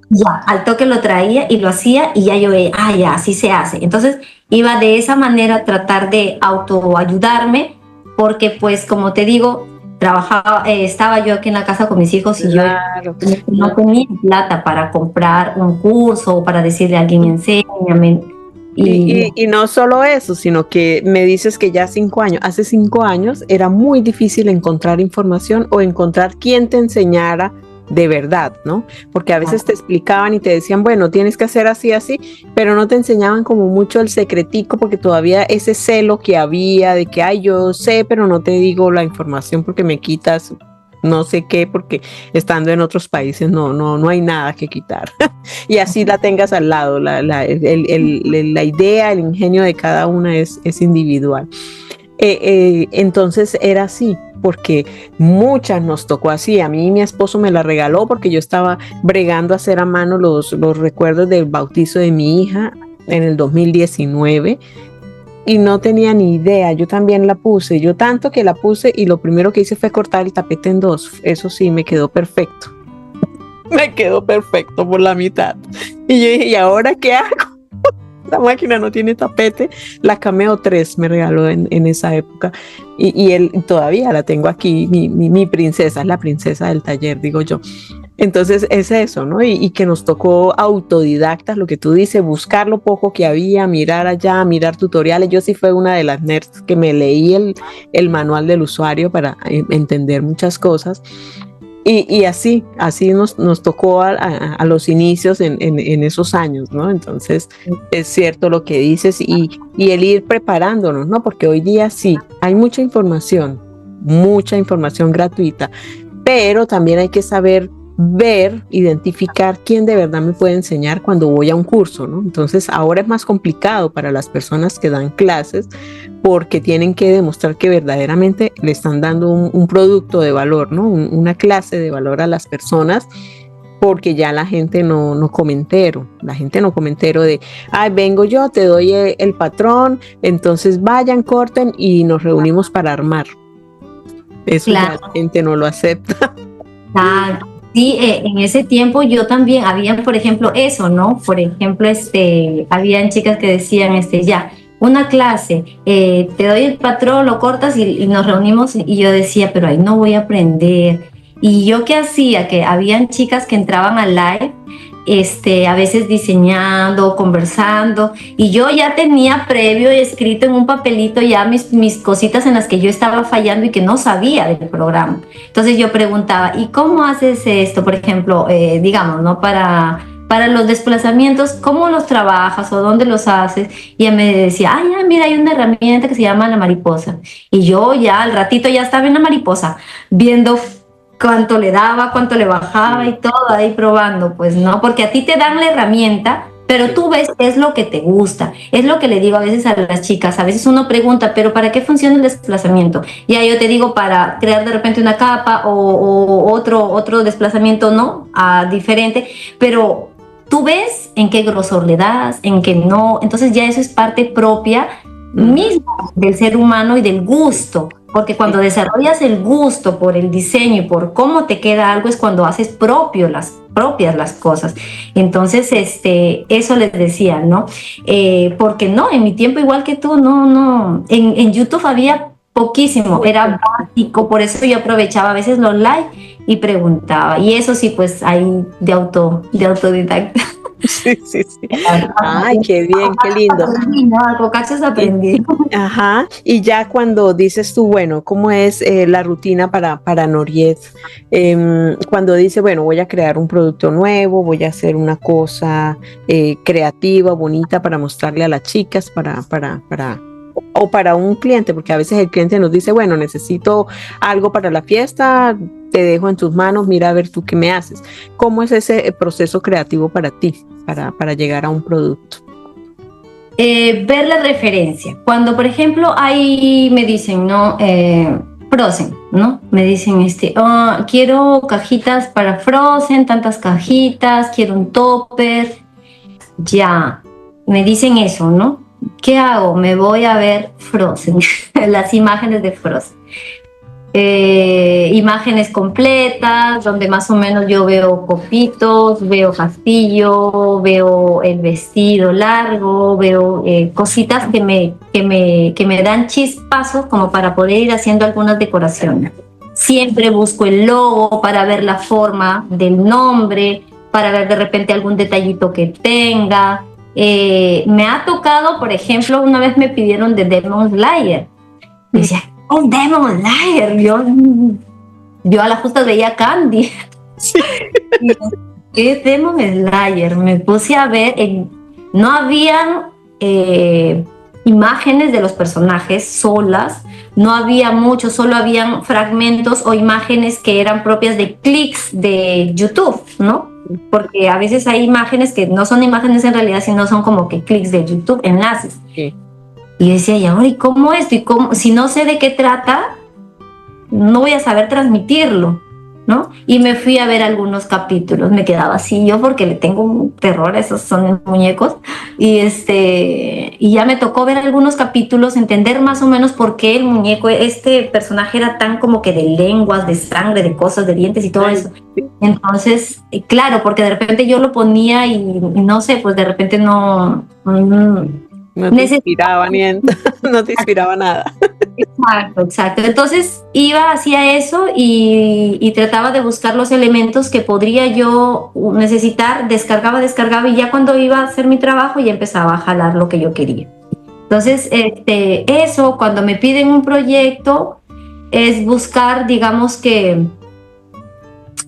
ya, al toque lo traía y lo hacía, y ya yo veía, ya, así se hace. Entonces iba de esa manera a tratar de autoayudarme, porque pues como te digo, estaba yo aquí en la casa con mis hijos, y claro, yo no tenía plata para comprar un curso o para decirle a alguien, enséñame. Y no solo eso, sino que me dices que ya hace 5 años era muy difícil encontrar información o encontrar quien te enseñara de verdad, ¿no? Porque a veces te explicaban y te decían, bueno, tienes que hacer así, pero no te enseñaban como mucho el secretico, porque todavía ese celo que había de que, yo sé, pero no te digo la información porque me quitas no sé qué, porque estando en otros países no hay nada que quitar. Y así la tengas al lado, la idea, el ingenio de cada una es individual. Entonces era así, porque muchas nos tocó así. A mí mi esposo me la regaló porque yo estaba bregando a hacer a mano los recuerdos del bautizo de mi hija en el 2019. Y no tenía ni idea, yo también la puse, yo tanto que la puse, y lo primero que hice fue cortar el tapete en 2, eso sí, me quedó perfecto. Me quedó perfecto por la mitad. Y yo dije, ¿y ahora qué hago? La máquina no tiene tapete. La Cameo 3 me regaló en esa época, y él todavía la tengo aquí, mi princesa, es la princesa del taller, digo yo. Entonces es eso, ¿no? Y que nos tocó autodidactas, lo que tú dices, buscar lo poco que había, mirar allá, mirar tutoriales. Yo sí fue una de las nerds que me leí el manual del usuario para entender muchas cosas. Y así nos tocó a los inicios en esos años, ¿no? Entonces es cierto lo que dices, y el ir preparándonos, ¿no? Porque hoy día sí, hay mucha información gratuita, pero también hay que saber identificar quién de verdad me puede enseñar cuando voy a un curso, ¿no? Entonces ahora es más complicado para las personas que dan clases, porque tienen que demostrar que verdaderamente le están dando un producto de valor, ¿no? Una clase de valor a las personas, porque ya la gente no come entero, de, vengo yo, te doy el patrón, entonces vayan, corten y nos reunimos para armar. Eso claro. Ya la gente no lo acepta. Sí, en ese tiempo yo también, había, por ejemplo, eso, ¿no? Por ejemplo, habían chicas que decían, ya, una clase, te doy el patrón, lo cortas y nos reunimos, y yo decía, pero ahí no voy a aprender. Y yo, ¿qué hacía? Que habían chicas que entraban al live, a veces diseñando, conversando, y yo ya tenía previo escrito en un papelito ya mis cositas en las que yo estaba fallando y que no sabía del programa. Entonces yo preguntaba, ¿y cómo haces esto? Por ejemplo, digamos, ¿no? Para los desplazamientos, ¿cómo los trabajas o dónde los haces? Y ella me decía, mira, hay una herramienta que se llama la mariposa. Y yo ya al ratito ya estaba en la mariposa, viendo cuánto le daba, cuánto le bajaba y todo ahí probando, pues no, porque a ti te dan la herramienta, pero tú ves qué es lo que te gusta. Es lo que le digo a veces a las chicas, a veces uno pregunta, pero ¿para qué funciona el desplazamiento? Ya yo te digo, para crear de repente una capa o otro desplazamiento, ¿no? Diferente, pero tú ves en qué grosor le das, en qué no, entonces ya eso es parte propia misma del ser humano y del gusto. porque cuando desarrollas el gusto por el diseño y por cómo te queda algo es cuando haces propias las cosas. Entonces, eso les decía, ¿no? Porque no, en mi tiempo, igual que tú, no, en YouTube había poquísimo, era básico, por eso yo aprovechaba a veces los live y preguntaba, y eso sí, pues ahí de autodidacta. Sí. Ay, qué bien, qué lindo. Algo cachas aprendí. Ajá, y ya cuando dices tú, bueno, ¿cómo es la rutina para Noriet? Cuando dice, bueno, voy a crear un producto nuevo, voy a hacer una cosa creativa, bonita para mostrarle a las chicas, o para un cliente, porque a veces el cliente nos dice, bueno, necesito algo para la fiesta, te dejo en tus manos, mira a ver tú qué me haces. ¿Cómo es ese proceso creativo para ti, para llegar a un producto? Ver la referencia. Cuando, por ejemplo, ahí me dicen, ¿no? Frozen, ¿no? Me dicen, quiero cajitas para Frozen, tantas cajitas, quiero un topper. Ya, me dicen eso, ¿no? ¿Qué hago? Me voy a ver Frozen, las imágenes de Frozen. Imágenes completas, donde más o menos yo veo copitos, veo castillo, veo el vestido largo, veo cositas que me dan chispazos como para poder ir haciendo algunas decoraciones. Siempre busco el logo para ver la forma del nombre, para ver de repente algún detallito que tenga. Me ha tocado, por ejemplo, una vez me pidieron de Demon Slayer. Me decía, un Demon Slayer. Yo a la justa veía Candy. Sí. ¿Qué es Demon Slayer? Me puse a ver, no habían imágenes de los personajes solas, no había mucho, solo habían fragmentos o imágenes que eran propias de clics de YouTube, ¿no? Porque a veces hay imágenes que no son imágenes en realidad, sino son como que clics de YouTube, enlaces. Sí. Y decía, ¿y ahora y cómo esto? ¿Y cómo? Si no sé de qué trata, no voy a saber transmitirlo, ¿no? Y me fui a ver algunos capítulos, me quedaba así yo porque le tengo un terror a esos son muñecos, y ya me tocó ver algunos capítulos, entender más o menos por qué el muñeco, este personaje era tan como que de lenguas, de sangre, de cosas, de dientes y todo eso. Entonces, claro, porque de repente yo lo ponía y no sé, pues de repente no te inspiraba no te inspiraba nada. Exacto. Entonces iba, hacía eso y trataba de buscar los elementos que podría yo necesitar, descargaba y ya cuando iba a hacer mi trabajo ya empezaba a jalar lo que yo quería. Entonces, eso, cuando me piden un proyecto, es buscar, digamos que,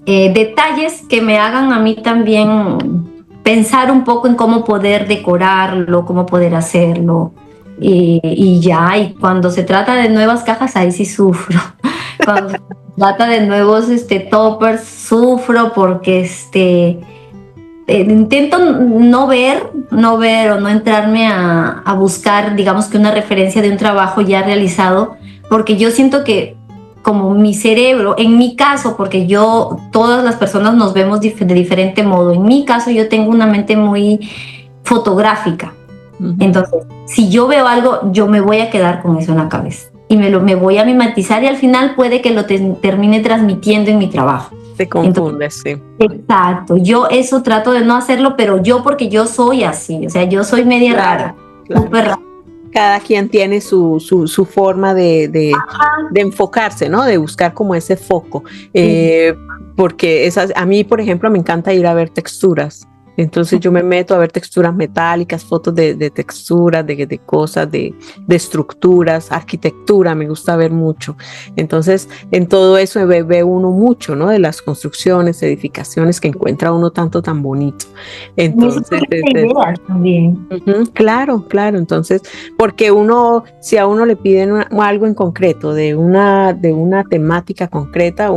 detalles que me hagan a mí también pensar un poco en cómo poder decorarlo, cómo poder hacerlo. Y cuando se trata de nuevas cajas, ahí sí sufro. Cuando se trata de nuevos toppers, sufro porque intento no ver o no entrarme a buscar, digamos que una referencia de un trabajo ya realizado, porque yo siento que como mi cerebro, en mi caso, porque todas las personas nos vemos de diferente modo, en mi caso yo tengo una mente muy fotográfica. Entonces, si yo veo algo, yo me voy a quedar con eso en la cabeza y me voy a mimetizar y al final puede que lo termine transmitiendo en mi trabajo. Te confundes, sí. Exacto. Yo eso trato de no hacerlo, pero porque yo soy así, o sea, yo soy media rara, súper rara. Cada quien tiene su forma de enfocarse, ¿no? De buscar como ese foco. Porque a mí, por ejemplo, me encanta ir a ver texturas. Entonces yo me meto a ver texturas metálicas, fotos de texturas, de cosas, de estructuras, arquitectura, me gusta ver mucho. Entonces en todo eso ve uno mucho, ¿no? De las construcciones, edificaciones que encuentra uno tanto tan bonito. Entonces, también. Claro. Entonces, porque si a uno le piden algo en concreto, de una temática concreta,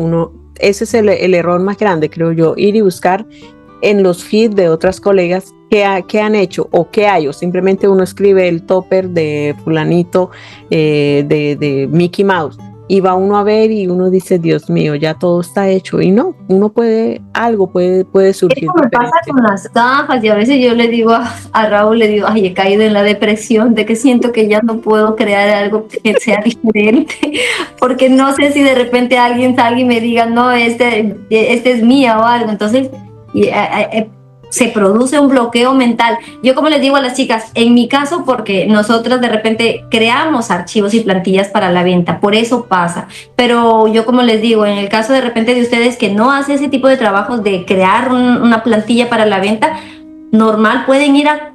ese es el error más grande, creo yo, ir y buscar en los feeds de otras colegas qué han hecho o qué hay, o simplemente uno escribe el topper de fulanito de Mickey Mouse y va uno a ver y uno dice, Dios mío, ya todo está hecho, y no, uno puede, algo puede surgir Eso me pasa diferente. con las gafas y a veces yo le digo a Raúl, le digo, ay, he caído en la depresión de que siento que ya no puedo crear algo que sea diferente, porque no sé si de repente alguien salga y me diga, no, este es mía o algo. Entonces se produce un bloqueo mental. Yo como les digo a las chicas, en mi caso, porque nosotras de repente creamos archivos y plantillas para la venta, por eso pasa. Pero yo como les digo, en el caso de repente de ustedes que no hacen ese tipo de trabajos de crear una plantilla para la venta, normal, pueden ir a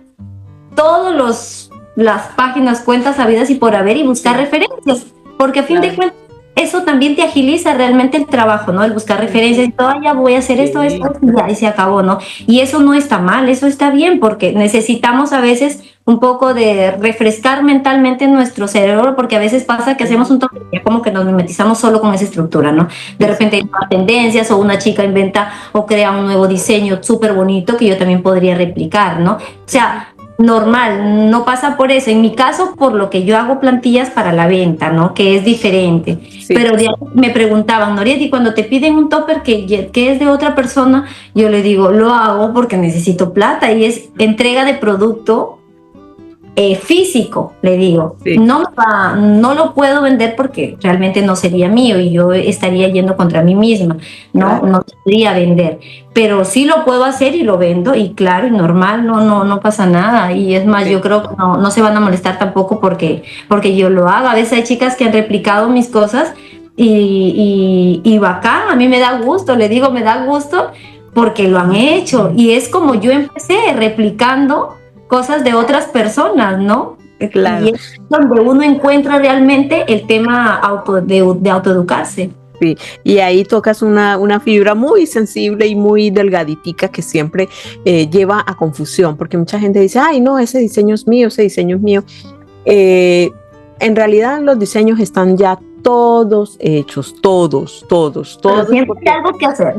todas las páginas, cuentas habidas y por haber y buscar referencias, porque a fin de cuentas eso también te agiliza realmente el trabajo, ¿no? El buscar referencias y todo, ya voy a hacer esto, y ya, y se acabó, ¿no? Y eso no está mal, eso está bien, porque necesitamos a veces un poco de refrescar mentalmente nuestro cerebro, porque a veces pasa que hacemos un toque y como que nos mimetizamos solo con esa estructura, ¿no? De repente hay nuevas tendencias o una chica inventa o crea un nuevo diseño súper bonito que yo también podría replicar, ¿no? O sea, normal, no pasa por eso. En mi caso, por lo que yo hago plantillas para la venta, ¿no? Que es diferente. Sí. Pero me preguntaban, Norieti, cuando te piden un topper que es de otra persona, yo le digo, lo hago porque necesito plata y es entrega de producto físico, le digo. Sí. No lo puedo vender porque realmente no sería mío y yo estaría yendo contra mí misma, ¿no? Claro. No podría vender, pero sí lo puedo hacer y lo vendo y claro, y normal, no pasa nada. Y es más, sí, yo creo que no se van a molestar tampoco porque yo lo haga. A veces hay chicas que han replicado mis cosas y bacán, a mí me da gusto, le digo, me da gusto porque lo han hecho y es como yo empecé replicando cosas de otras personas, ¿no? Claro. Y es donde uno encuentra realmente el tema de autoeducarse. Sí, y ahí tocas una fibra muy sensible y muy delgaditica que siempre lleva a confusión, porque mucha gente dice, ay, no, ese diseño es mío, ese diseño es mío. En realidad los diseños están ya todos hechos, todos. Pero siempre hay algo que hacer.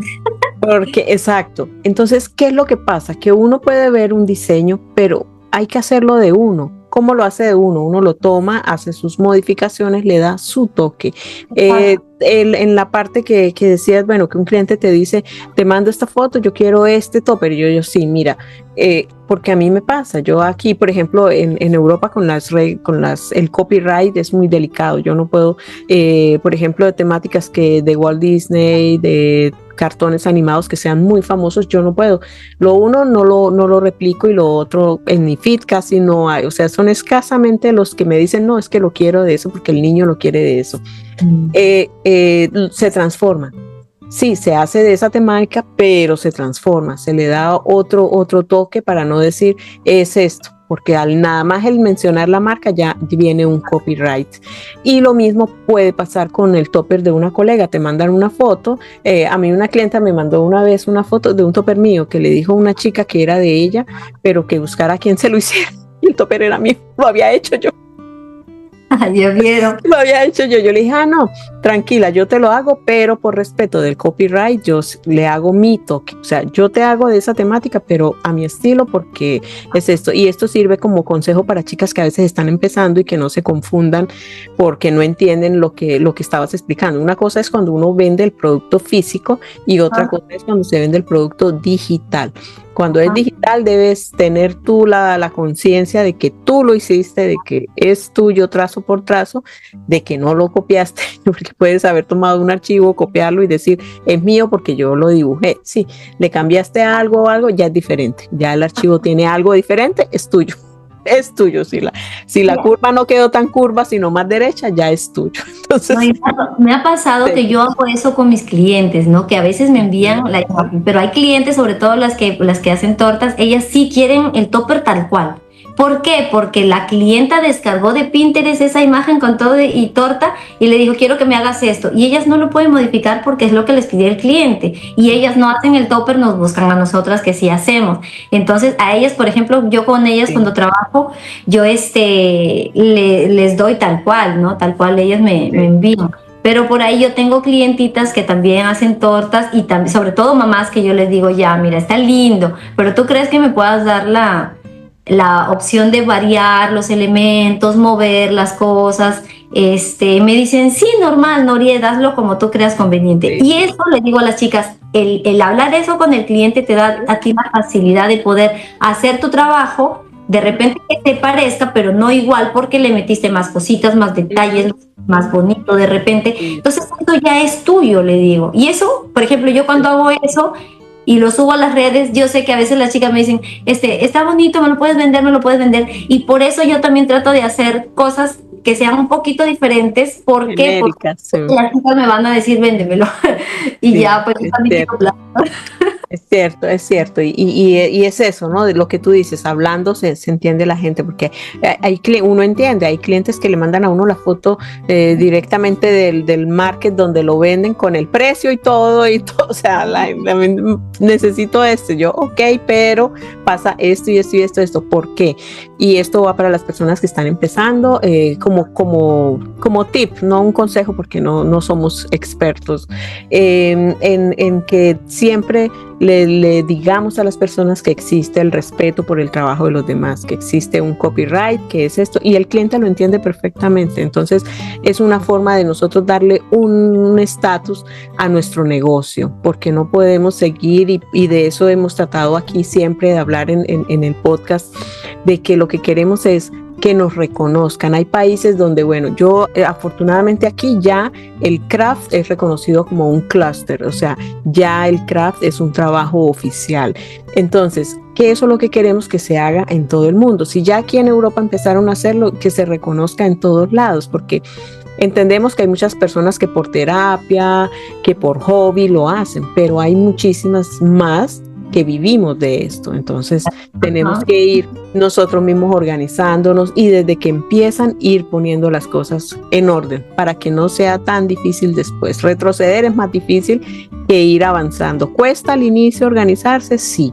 Porque, exacto. Entonces, ¿qué es lo que pasa? Que uno puede ver un diseño, pero hay que hacerlo de uno. ¿Cómo lo hace de uno? Uno lo toma, hace sus modificaciones, le da su toque. En la parte que decías, bueno, que un cliente te dice, te mando esta foto, yo quiero este topper. Y yo sí, mira, porque a mí me pasa. Yo aquí, por ejemplo, en Europa el copyright es muy delicado. Yo no puedo, por ejemplo, de temáticas que de Walt Disney, de cartones animados que sean muy famosos, yo no puedo. Lo uno no lo replico y lo otro en mi feed casi no hay. O sea, son escasamente los que me dicen, no, es que lo quiero de eso porque el niño lo quiere de eso. Se transforma. Sí, se hace de esa temática, pero se transforma, se le da otro toque para no decir es esto, porque al nada más el mencionar la marca ya viene un copyright. Y lo mismo puede pasar con el topper de una colega, te mandan una foto, a mí una clienta me mandó una vez una foto de un topper mío que le dijo a una chica que era de ella, pero que buscara a quien se lo hiciera, y el topper era mío, lo había hecho yo. Ya vieron. Lo había hecho yo le dije, no, tranquila, yo te lo hago, pero por respeto del copyright, yo le hago mi toque, o sea, yo te hago de esa temática, pero a mi estilo, porque es esto, y esto sirve como consejo para chicas que a veces están empezando y que no se confundan porque no entienden lo que estabas explicando. Una cosa es cuando uno vende el producto físico y otra cosa es cuando se vende el producto digital. Cuando es digital debes tener tú la conciencia de que tú lo hiciste, de que es tuyo trazo por trazo, de que no lo copiaste, porque puedes haber tomado un archivo, copiarlo y decir, es mío porque yo lo dibujé. Sí, le cambiaste algo, ya es diferente. Ya el archivo tiene algo diferente, es tuyo. Es tuyo, si la curva no quedó tan curva, sino más derecha, ya es tuyo. Entonces, me ha pasado que yo hago eso con mis clientes, ¿no? Que a veces me envían la imagen, pero hay clientes, sobre todo las que hacen tortas, ellas sí quieren el topper tal cual. ¿Por qué? Porque la clienta descargó de Pinterest esa imagen con todo y torta y le dijo, quiero que me hagas esto. Y ellas no lo pueden modificar porque es lo que les pidió el cliente. Y ellas no hacen el topper, nos buscan a nosotras que sí hacemos. Entonces, a ellas, por ejemplo, yo con ellas cuando trabajo, yo les doy tal cual, ¿no? Tal cual ellas me envían. Pero por ahí yo tengo clientitas que también hacen tortas y también, sobre todo mamás que yo les digo, ya, mira, está lindo, pero ¿tú crees que me puedas dar la opción de variar los elementos, mover las cosas me dicen, sí, normal, Noriega, hazlo como tú creas conveniente. Sí. Y eso le digo a las chicas, el hablar eso con el cliente te da a ti la facilidad de poder hacer tu trabajo, de repente que te parezca, pero no igual porque le metiste más cositas, más detalles, más bonito de repente. Entonces eso ya es tuyo, le digo. Y eso, por ejemplo, yo cuando hago eso y lo subo a las redes, yo sé que a veces las chicas me dicen, está bonito, me lo puedes vender, y por eso yo también trato de hacer cosas que sean un poquito diferentes, porque Genéricas, sí. las chicas me van a decir, véndemelo, y Sí, ya, pues es también cierto. quiero hablar. Es cierto, y es eso, ¿no? De lo que tú dices, hablando se entiende la gente, porque uno entiende, hay clientes que le mandan a uno la foto directamente del market donde lo venden con el precio y todo, o sea, necesito esto, yo, ok, pero pasa esto y esto y esto, ¿por qué? Y esto va para las personas que están empezando, como tip, no un consejo, porque no somos expertos, en que siempre le digamos a las personas que existe el respeto por el trabajo de los demás, que existe un copyright, que es esto, y el cliente lo entiende perfectamente. Entonces es una forma de nosotros darle un estatus a nuestro negocio, porque no podemos seguir, y de eso hemos tratado aquí siempre de hablar en el podcast, de que lo que queremos es que nos reconozcan. Hay países donde, bueno, yo afortunadamente aquí ya el craft es reconocido como un clúster, o sea, ya el craft es un trabajo oficial. Entonces, que eso es lo que queremos que se haga en todo el mundo. Si ya aquí en Europa empezaron a hacerlo, que se reconozca en todos lados, porque entendemos que hay muchas personas que por terapia, que por hobby lo hacen, pero hay muchísimas más que vivimos de esto. Entonces tenemos que ir nosotros mismos organizándonos y desde que empiezan ir poniendo las cosas en orden para que no sea tan difícil después. Retroceder es más difícil que ir avanzando. Cuesta al inicio organizarse, sí,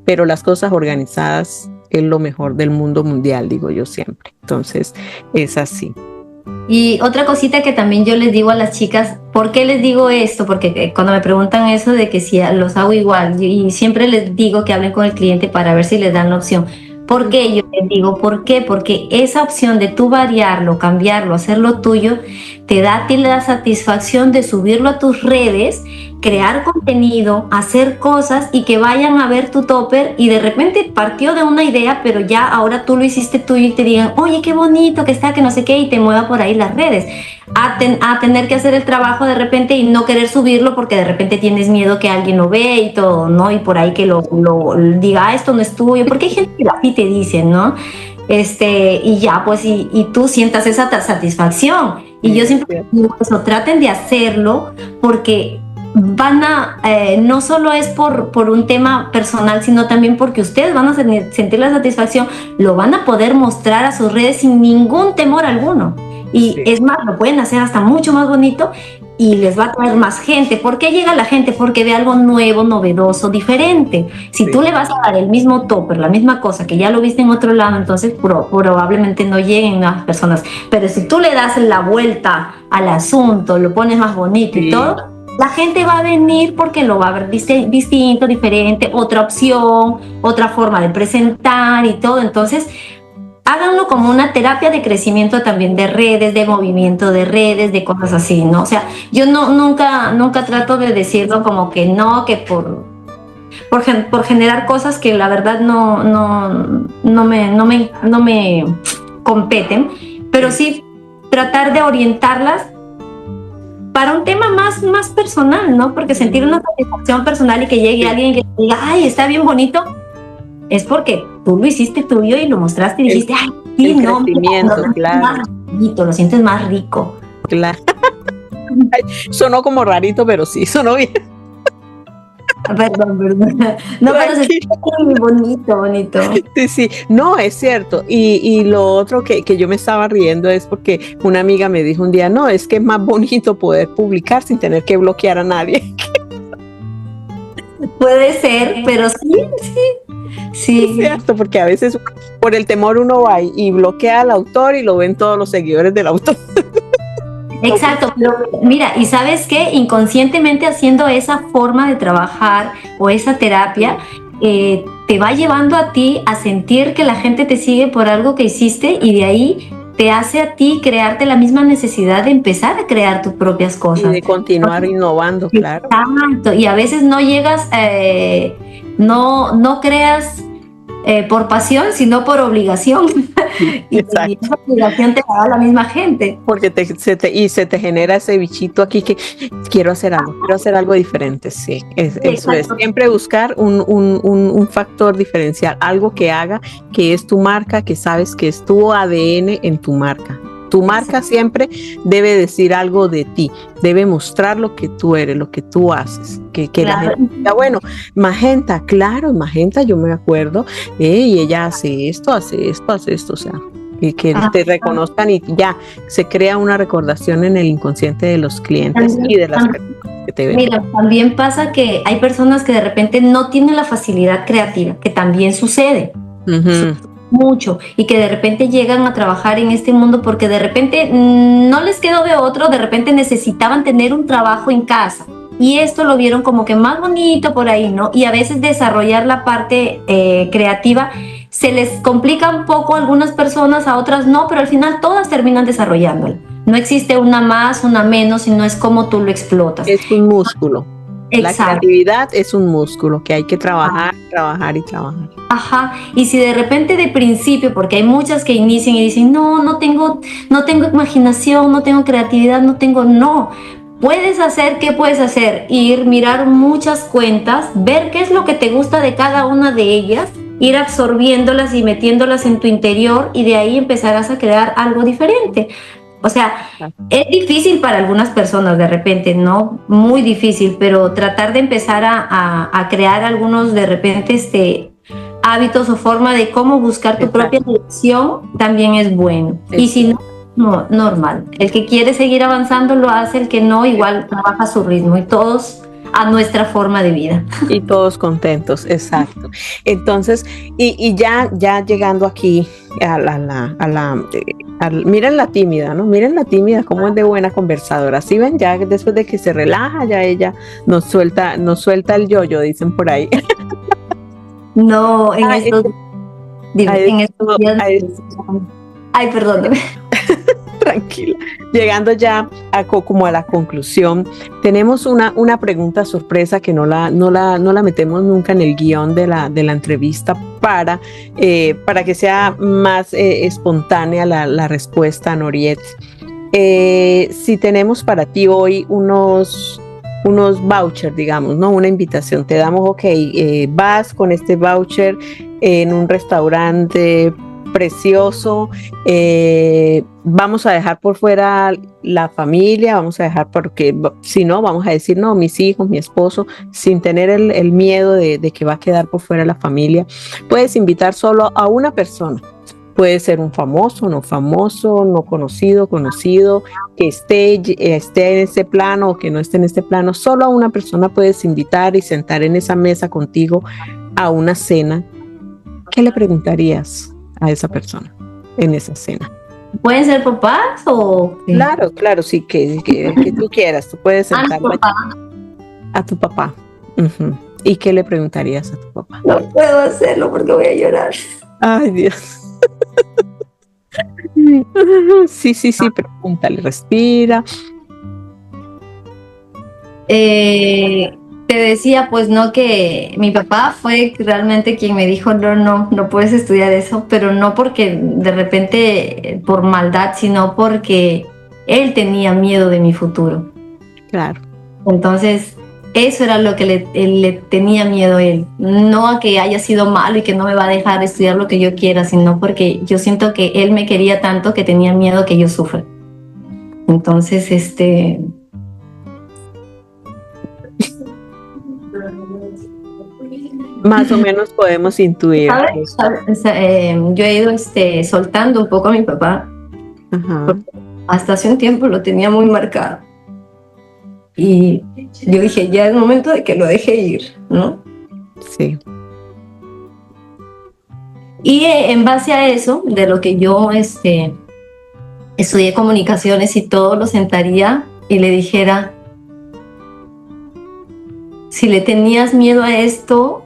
pero las cosas organizadas es lo mejor del mundo mundial, digo yo siempre. Entonces es así. Y otra cosita que también yo les digo a las chicas, ¿por qué les digo esto? Porque cuando me preguntan eso de que si los hago igual, y siempre les digo que hablen con el cliente para ver si les dan la opción. ¿Por qué? Yo les digo, ¿por qué? Porque esa opción de tú variarlo, cambiarlo, hacerlo tuyo, te da a ti la satisfacción de subirlo a tus redes, crear contenido, hacer cosas y que vayan a ver tu topper y de repente partió de una idea, pero ya ahora tú lo hiciste tuyo y te digan, oye, qué bonito que está, que no sé qué, y te mueva por ahí las redes. A tener que hacer el trabajo de repente y no querer subirlo porque de repente tienes miedo que alguien lo vea y todo, ¿no? Y por ahí que lo diga, esto no es tuyo, porque hay gente que así te dice, ¿no? Y ya, pues, y tú sientas esa satisfacción. Y yo siempre digo eso, traten de hacerlo porque no solo es por un tema personal, sino también porque ustedes van a sentir la satisfacción, lo van a poder mostrar a sus redes sin ningún temor alguno. Y es más, lo pueden hacer hasta mucho más bonito y les va a traer más gente. ¿Por qué llega la gente? Porque ve algo nuevo, novedoso, diferente. Si tú le vas a dar el mismo topper, la misma cosa que ya lo viste en otro lado, entonces probablemente no lleguen las personas. Pero si tú le das la vuelta al asunto, lo pones más bonito y todo, la gente va a venir porque lo va a ver distinto, diferente, otra opción, otra forma de presentar y todo. Entonces, háganlo como una terapia de crecimiento también de redes, de movimiento de redes, de cosas así, ¿no? O sea, yo nunca trato de decirlo como que no, que por generar cosas que la verdad no me competen, pero sí tratar de orientarlas para un tema más personal, ¿no? Porque sentir una satisfacción personal y que llegue alguien que te diga, ay, está bien bonito, es porque tú lo hiciste tuyo y lo mostraste y dijiste, ay, sí, no, mira, claro. Más bonito, lo sientes más rico. Claro. Sonó como rarito, pero sí, sonó bien. Perdón. No, pero se siente muy bonito. Sí. No, es cierto. Y lo otro que yo me estaba riendo es porque una amiga me dijo un día, no, es que es más bonito poder publicar sin tener que bloquear a nadie. Puede ser, pero sí. Es cierto, porque a veces por el temor uno va y bloquea al autor y lo ven todos los seguidores del autor. Exacto, pero mira, y sabes qué, inconscientemente haciendo esa forma de trabajar o esa terapia, te va llevando a ti a sentir que la gente te sigue por algo que hiciste y de ahí te hace a ti crearte la misma necesidad de empezar a crear tus propias cosas. Y de continuar innovando, claro. Exacto, y a veces no llegas, no creas por pasión, sino por obligación. Y esa obligación te la da la misma gente. Porque se te genera ese bichito aquí que quiero hacer algo diferente, sí. Eso es, siempre buscar un factor diferencial, algo que haga que es tu marca, que sabes que es tu ADN en tu marca. Tu marca siempre debe decir algo de ti, debe mostrar lo que tú eres, lo que tú haces, que claro. La gente diga, bueno, Magenta, claro, Magenta, yo me acuerdo, y ella hace esto, o sea, y que te reconozcan y ya se crea una recordación en el inconsciente de los clientes también, y de las personas que te ven. Mira, también pasa que hay personas que de repente no tienen la facilidad creativa, que también sucede. Mucho, y que de repente llegan a trabajar en este mundo porque de repente no les quedó de otro, de repente necesitaban tener un trabajo en casa y esto lo vieron como que más bonito por ahí, ¿no? Y a veces desarrollar la parte creativa se les complica un poco a algunas personas, a otras no, pero al final todas terminan desarrollándola. No existe una más, una menos, sino es como tú lo explotas. Es un músculo. Exacto. La creatividad es un músculo que hay que trabajar, trabajar y trabajar. Ajá, y si de repente de principio, porque hay muchas que inician y dicen, no tengo imaginación, no tengo creatividad, no. Puedes hacer, ¿qué puedes hacer? Ir, mirar muchas cuentas, ver qué es lo que te gusta de cada una de ellas, ir absorbiéndolas y metiéndolas en tu interior y de ahí empezarás a crear algo diferente. O sea, es difícil para algunas personas de repente, ¿no? Muy difícil, pero tratar de empezar a crear algunos de repente hábitos o forma de cómo buscar tu propia dirección también es bueno. Y si no, normal. El que quiere seguir avanzando lo hace, el que no, igual trabaja a su ritmo y todos a nuestra forma de vida. Y todos contentos, exacto. Entonces, y ya llegando aquí miren la tímida, ¿no? Miren la tímida, cómo es de buena conversadora. ¿Sí ven? Ya después de que se relaja, ya ella nos suelta el yo-yo, dicen por ahí. No, en estos días. Ay, perdóneme. Tranquila. Llegando ya como a la conclusión, tenemos una pregunta sorpresa que no la metemos nunca en el guión de la entrevista para que sea más espontánea la respuesta, Noriet. Si tenemos para ti hoy unos vouchers, digamos, ¿no? Una invitación, te damos, vas con este voucher en un restaurante precioso, vamos a dejar por fuera la familia, vamos a dejar porque si no, vamos a decir, no, mis hijos, mi esposo, sin tener el miedo de que va a quedar por fuera la familia. Puedes invitar solo a una persona. Puede ser un famoso, no conocido, que esté en este plano o que no esté en este plano. Solo a una persona puedes invitar y sentar en esa mesa contigo a una cena. ¿Qué le preguntarías a esa persona en esa cena? ¿Pueden ser papás o...? Claro, sí, que tú quieras. Tú puedes sentar a tu papá. Uh-huh. ¿Y qué le preguntarías a tu papá? No puedo hacerlo porque voy a llorar. Ay, Dios. Sí, pregúntale, respira. Te decía, pues no, que mi papá fue realmente quien me dijo, no puedes estudiar eso, pero no porque de repente por maldad, sino porque él tenía miedo de mi futuro. Claro. Entonces, eso era lo que le tenía miedo a él, no a que haya sido malo y que no me va a dejar estudiar lo que yo quiera, sino porque yo siento que él me quería tanto que tenía miedo que yo sufra. Entonces, más o menos podemos intuir. Yo he ido soltando un poco a mi papá. Uh-huh. Hasta hace un tiempo lo tenía muy marcado. Y yo dije, ya es momento de que lo deje ir, ¿no? Sí. Y en base a eso, de lo que yo estudié comunicaciones y todo, lo sentaría y le dijera, si le tenías miedo a esto,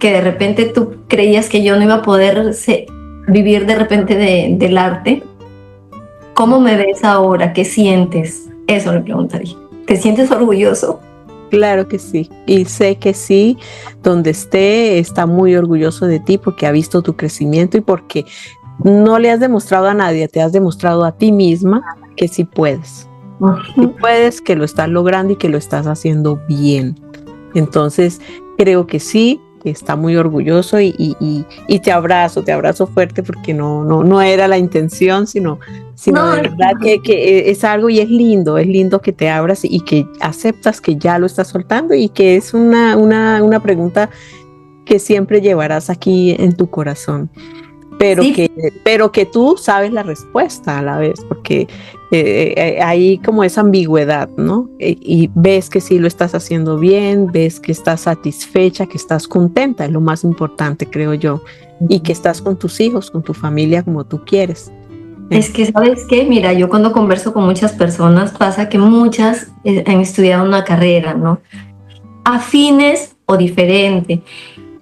que de repente tú creías que yo no iba a poder vivir de repente del arte. ¿Cómo me ves ahora? ¿Qué sientes? Eso le preguntaría. ¿Te sientes orgulloso? Claro que sí, y sé que sí, donde esté, está muy orgulloso de ti porque ha visto tu crecimiento y porque no le has demostrado a nadie, te has demostrado a ti misma que sí puedes. Sí puedes, que lo estás logrando y que lo estás haciendo bien. Entonces, creo que sí, que está muy orgulloso y te abrazo fuerte porque no era la intención, sino No, de verdad que es algo y es lindo que te abras y que aceptas que ya lo estás soltando y que es una pregunta que siempre llevarás aquí en tu corazón. sí, Pero que tú sabes la respuesta a la vez, porque hay como esa ambigüedad, ¿no? Y ves que sí lo estás haciendo bien, ves que estás satisfecha, que estás contenta, es lo más importante, creo yo, y que estás con tus hijos, con tu familia como tú quieres. es que, ¿sabes qué? Mira, yo cuando converso con muchas personas, pasa que muchas han estudiado una carrera, ¿no? Afines o diferente,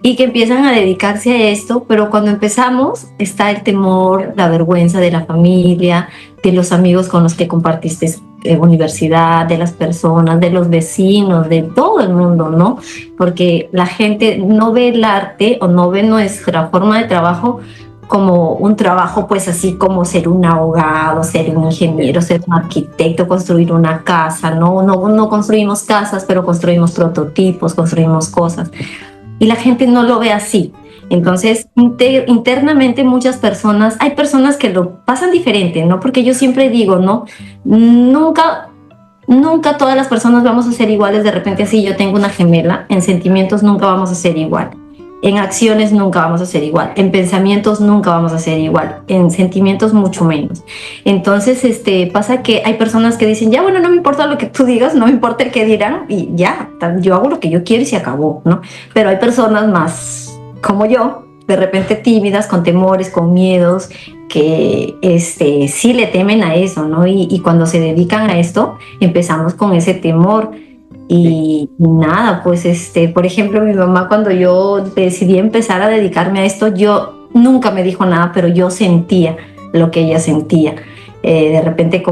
y que empiezan a dedicarse a esto, pero cuando empezamos está el temor, la vergüenza de la familia, de los amigos con los que compartiste universidad, de las personas, de los vecinos, de todo el mundo, ¿no? Porque la gente no ve el arte o no ve nuestra forma de trabajo como un trabajo, pues así como ser un abogado, ser un ingeniero, ser un arquitecto, construir una casa, no construimos casas, pero construimos prototipos, construimos cosas. Y la gente no lo ve así. Entonces, internamente muchas personas, hay personas que lo pasan diferente, ¿no? Porque yo siempre digo, ¿no? Nunca todas las personas vamos a ser iguales. De repente, así yo tengo una gemela, en sentimientos nunca vamos a ser igual. En acciones nunca vamos a ser igual, en pensamientos nunca vamos a ser igual, en sentimientos mucho menos. Entonces, pasa que hay personas que dicen, ya bueno, no me importa lo que tú digas, no me importa el que dirán y ya, yo hago lo que yo quiero y se acabó, ¿no? Pero hay personas más como yo, de repente tímidas, con temores, con miedos, que sí le temen a eso, ¿no? Y cuando se dedican a esto, empezamos con ese temor. Y nada, pues por ejemplo, mi mamá cuando yo decidí empezar a dedicarme a esto, yo nunca me dijo nada, pero yo sentía lo que ella sentía. De repente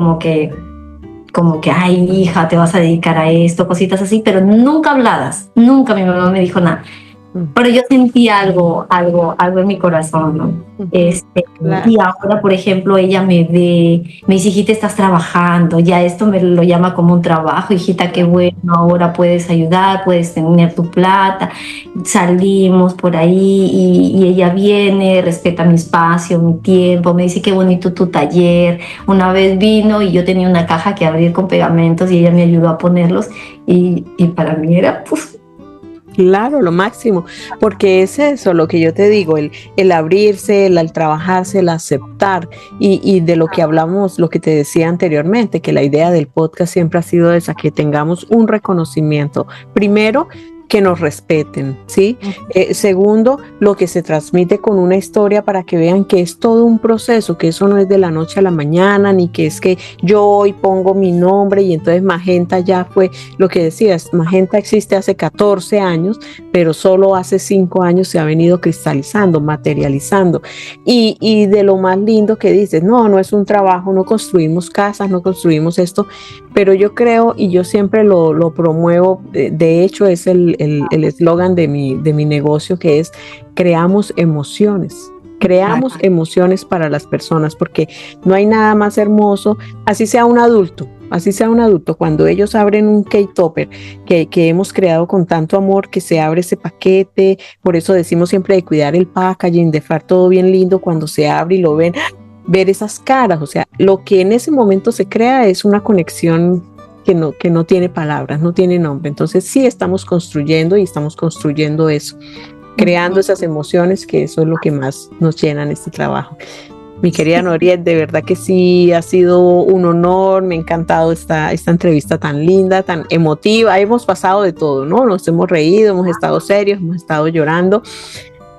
ay hija, te vas a dedicar a esto, cositas así, pero nunca habladas, nunca mi mamá me dijo nada. Pero yo sentí algo en mi corazón, ¿no? Claro. Y ahora, por ejemplo, ella me ve, me dice, hijita, estás trabajando, ya esto me lo llama como un trabajo, hijita, qué bueno, ahora puedes ayudar, puedes tener tu plata, salimos por ahí y ella viene, respeta mi espacio, mi tiempo, me dice, qué bonito tu taller. Una vez vino y yo tenía una caja que abrir con pegamentos y ella me ayudó a ponerlos y para mí era, pues, claro, lo máximo, porque es eso lo que yo te digo, el abrirse, el trabajarse, el aceptar y de lo que hablamos, lo que te decía anteriormente, que la idea del podcast siempre ha sido esa, que tengamos un reconocimiento. Primero, que nos respeten, ¿sí? Segundo, lo que se transmite con una historia para que vean que es todo un proceso, que eso no es de la noche a la mañana, ni que es que yo hoy pongo mi nombre y entonces Magenta ya fue lo que decías. Magenta existe hace 14 años, pero solo hace 5 años se ha venido cristalizando, materializando. Y de lo más lindo que dices, no es un trabajo, no construimos casas, no construimos esto, pero yo creo y yo siempre lo promuevo, de hecho es el eslogan de mi negocio, que es creamos emociones. Creamos emociones para las personas, porque no hay nada más hermoso, así sea un adulto, cuando ellos abren un cake topper que hemos creado con tanto amor, que se abre ese paquete, por eso decimos siempre de cuidar el packaging, de dejar todo bien lindo cuando se abre y lo ven, ver esas caras, o sea, lo que en ese momento se crea es una conexión que no tiene palabras, no tiene nombre. Entonces sí estamos construyendo eso, creando esas emociones, que eso es lo que más nos llena en este trabajo. Mi querida Noriel, de verdad que sí, ha sido un honor, me ha encantado esta entrevista tan linda, tan emotiva, hemos pasado de todo, ¿no? Nos hemos reído, hemos estado serios, hemos estado llorando,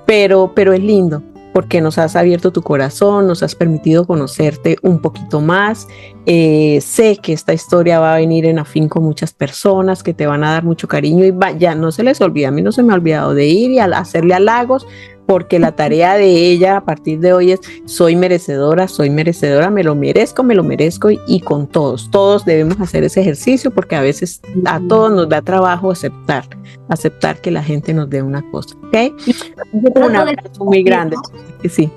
pero es lindo, porque nos has abierto tu corazón, nos has permitido conocerte un poquito más. Sé que esta historia va a venir en afín con muchas personas que te van a dar mucho cariño y ya no se les olvida, a mí no se me ha olvidado de ir y hacerle halagos, porque la tarea de ella a partir de hoy es soy merecedora, me lo merezco y con todos debemos hacer ese ejercicio porque a veces a todos nos da trabajo aceptar que la gente nos dé una cosa, ¿ok? Un abrazo muy grande. Sí.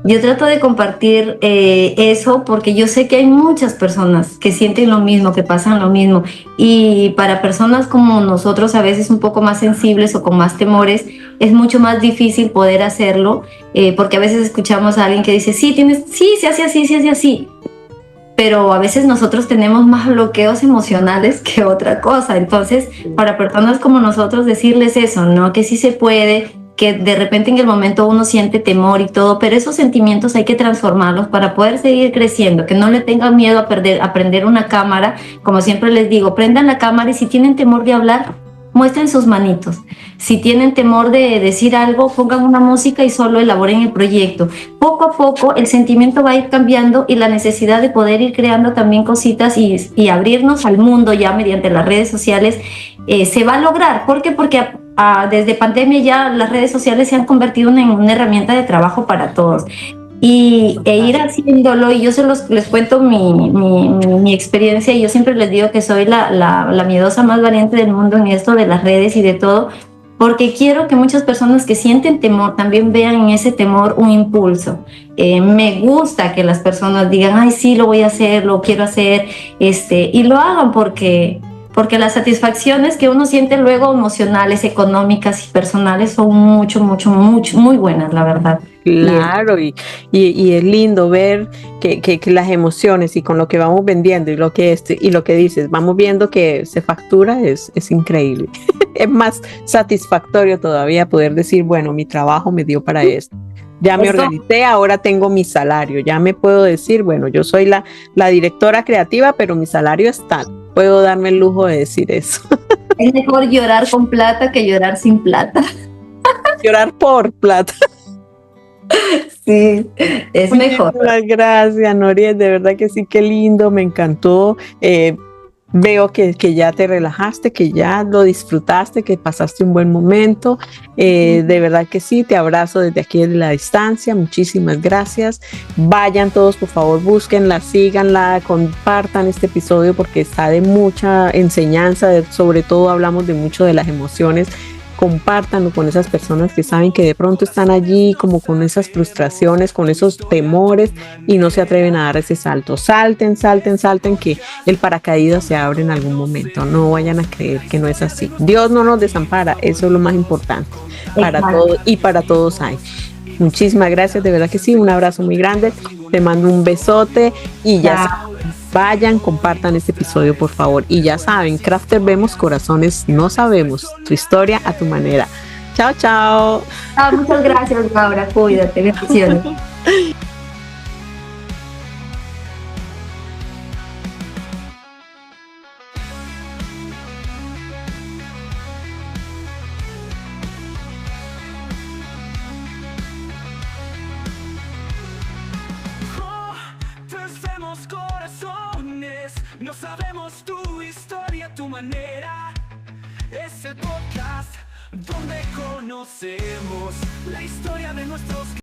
Yo trato de compartir eso porque yo sé que hay muchas personas que sienten lo mismo, que pasan lo mismo. Y para personas como nosotros, a veces un poco más sensibles o con más temores, es mucho más difícil poder hacerlo porque a veces escuchamos a alguien que dice, sí, se hace así, se hace así. Pero a veces nosotros tenemos más bloqueos emocionales que otra cosa. Entonces, para personas como nosotros, decirles eso, ¿no? Que sí se puede, que de repente en el momento uno siente temor y todo, pero esos sentimientos hay que transformarlos para poder seguir creciendo, que no le tengan miedo a prender una cámara, como siempre les digo, prendan la cámara y si tienen temor de hablar, muestren sus manitos. Si tienen temor de decir algo, pongan una música y solo elaboren el proyecto. Poco a poco el sentimiento va a ir cambiando y la necesidad de poder ir creando también cositas y abrirnos al mundo ya mediante las redes sociales se va a lograr. ¿Por qué? Porque desde pandemia ya las redes sociales se han convertido en una herramienta de trabajo para todos. Ir haciéndolo, y yo les cuento mi experiencia, y yo siempre les digo que soy la miedosa más valiente del mundo en esto de las redes y de todo, porque quiero que muchas personas que sienten temor también vean en ese temor un impulso. Me gusta que las personas digan, ay, sí, lo voy a hacer, lo quiero hacer, y lo hagan porque las satisfacciones que uno siente luego emocionales, económicas y personales son muy buenas, la verdad. Claro, y es lindo ver que las emociones y con lo que vamos vendiendo y lo que dices, vamos viendo que se factura, es increíble. Es más satisfactorio todavía poder decir, bueno, mi trabajo me dio para esto. Ya me organicé, ahora tengo mi salario, ya me puedo decir, bueno, yo soy la directora creativa, pero mi salario está. Puedo darme el lujo de decir eso. Es mejor llorar con plata que llorar sin plata. Llorar por plata. Sí, es mejor. Muchas gracias, Noriel, de verdad que sí, qué lindo, me encantó. Veo que ya te relajaste, que ya lo disfrutaste, que pasaste un buen momento. De verdad que sí, te abrazo desde aquí desde la distancia. Muchísimas gracias. Vayan todos, por favor, búsquenla, síganla, compartan este episodio porque está de mucha enseñanza. Sobre todo hablamos de mucho de las emociones. Compártanlo con esas personas que saben que de pronto están allí como con esas frustraciones, con esos temores y no se atreven a dar ese salto. Salten, que el paracaídas se abre en algún momento. No vayan a creer que no es así. Dios no nos desampara, eso es lo más importante. Para todos y para todos hay. Muchísimas gracias, de verdad que sí, un abrazo muy grande. Te mando un besote y ya saben, vayan, compartan este episodio, por favor. Y ya saben, Crafter vemos, corazones no sabemos. Tu historia a tu manera. Chao, chao. Muchas gracias, Laura. Cuídate. Bendiciones. No sabemos tu historia, tu manera. Es el podcast donde conocemos la historia de nuestros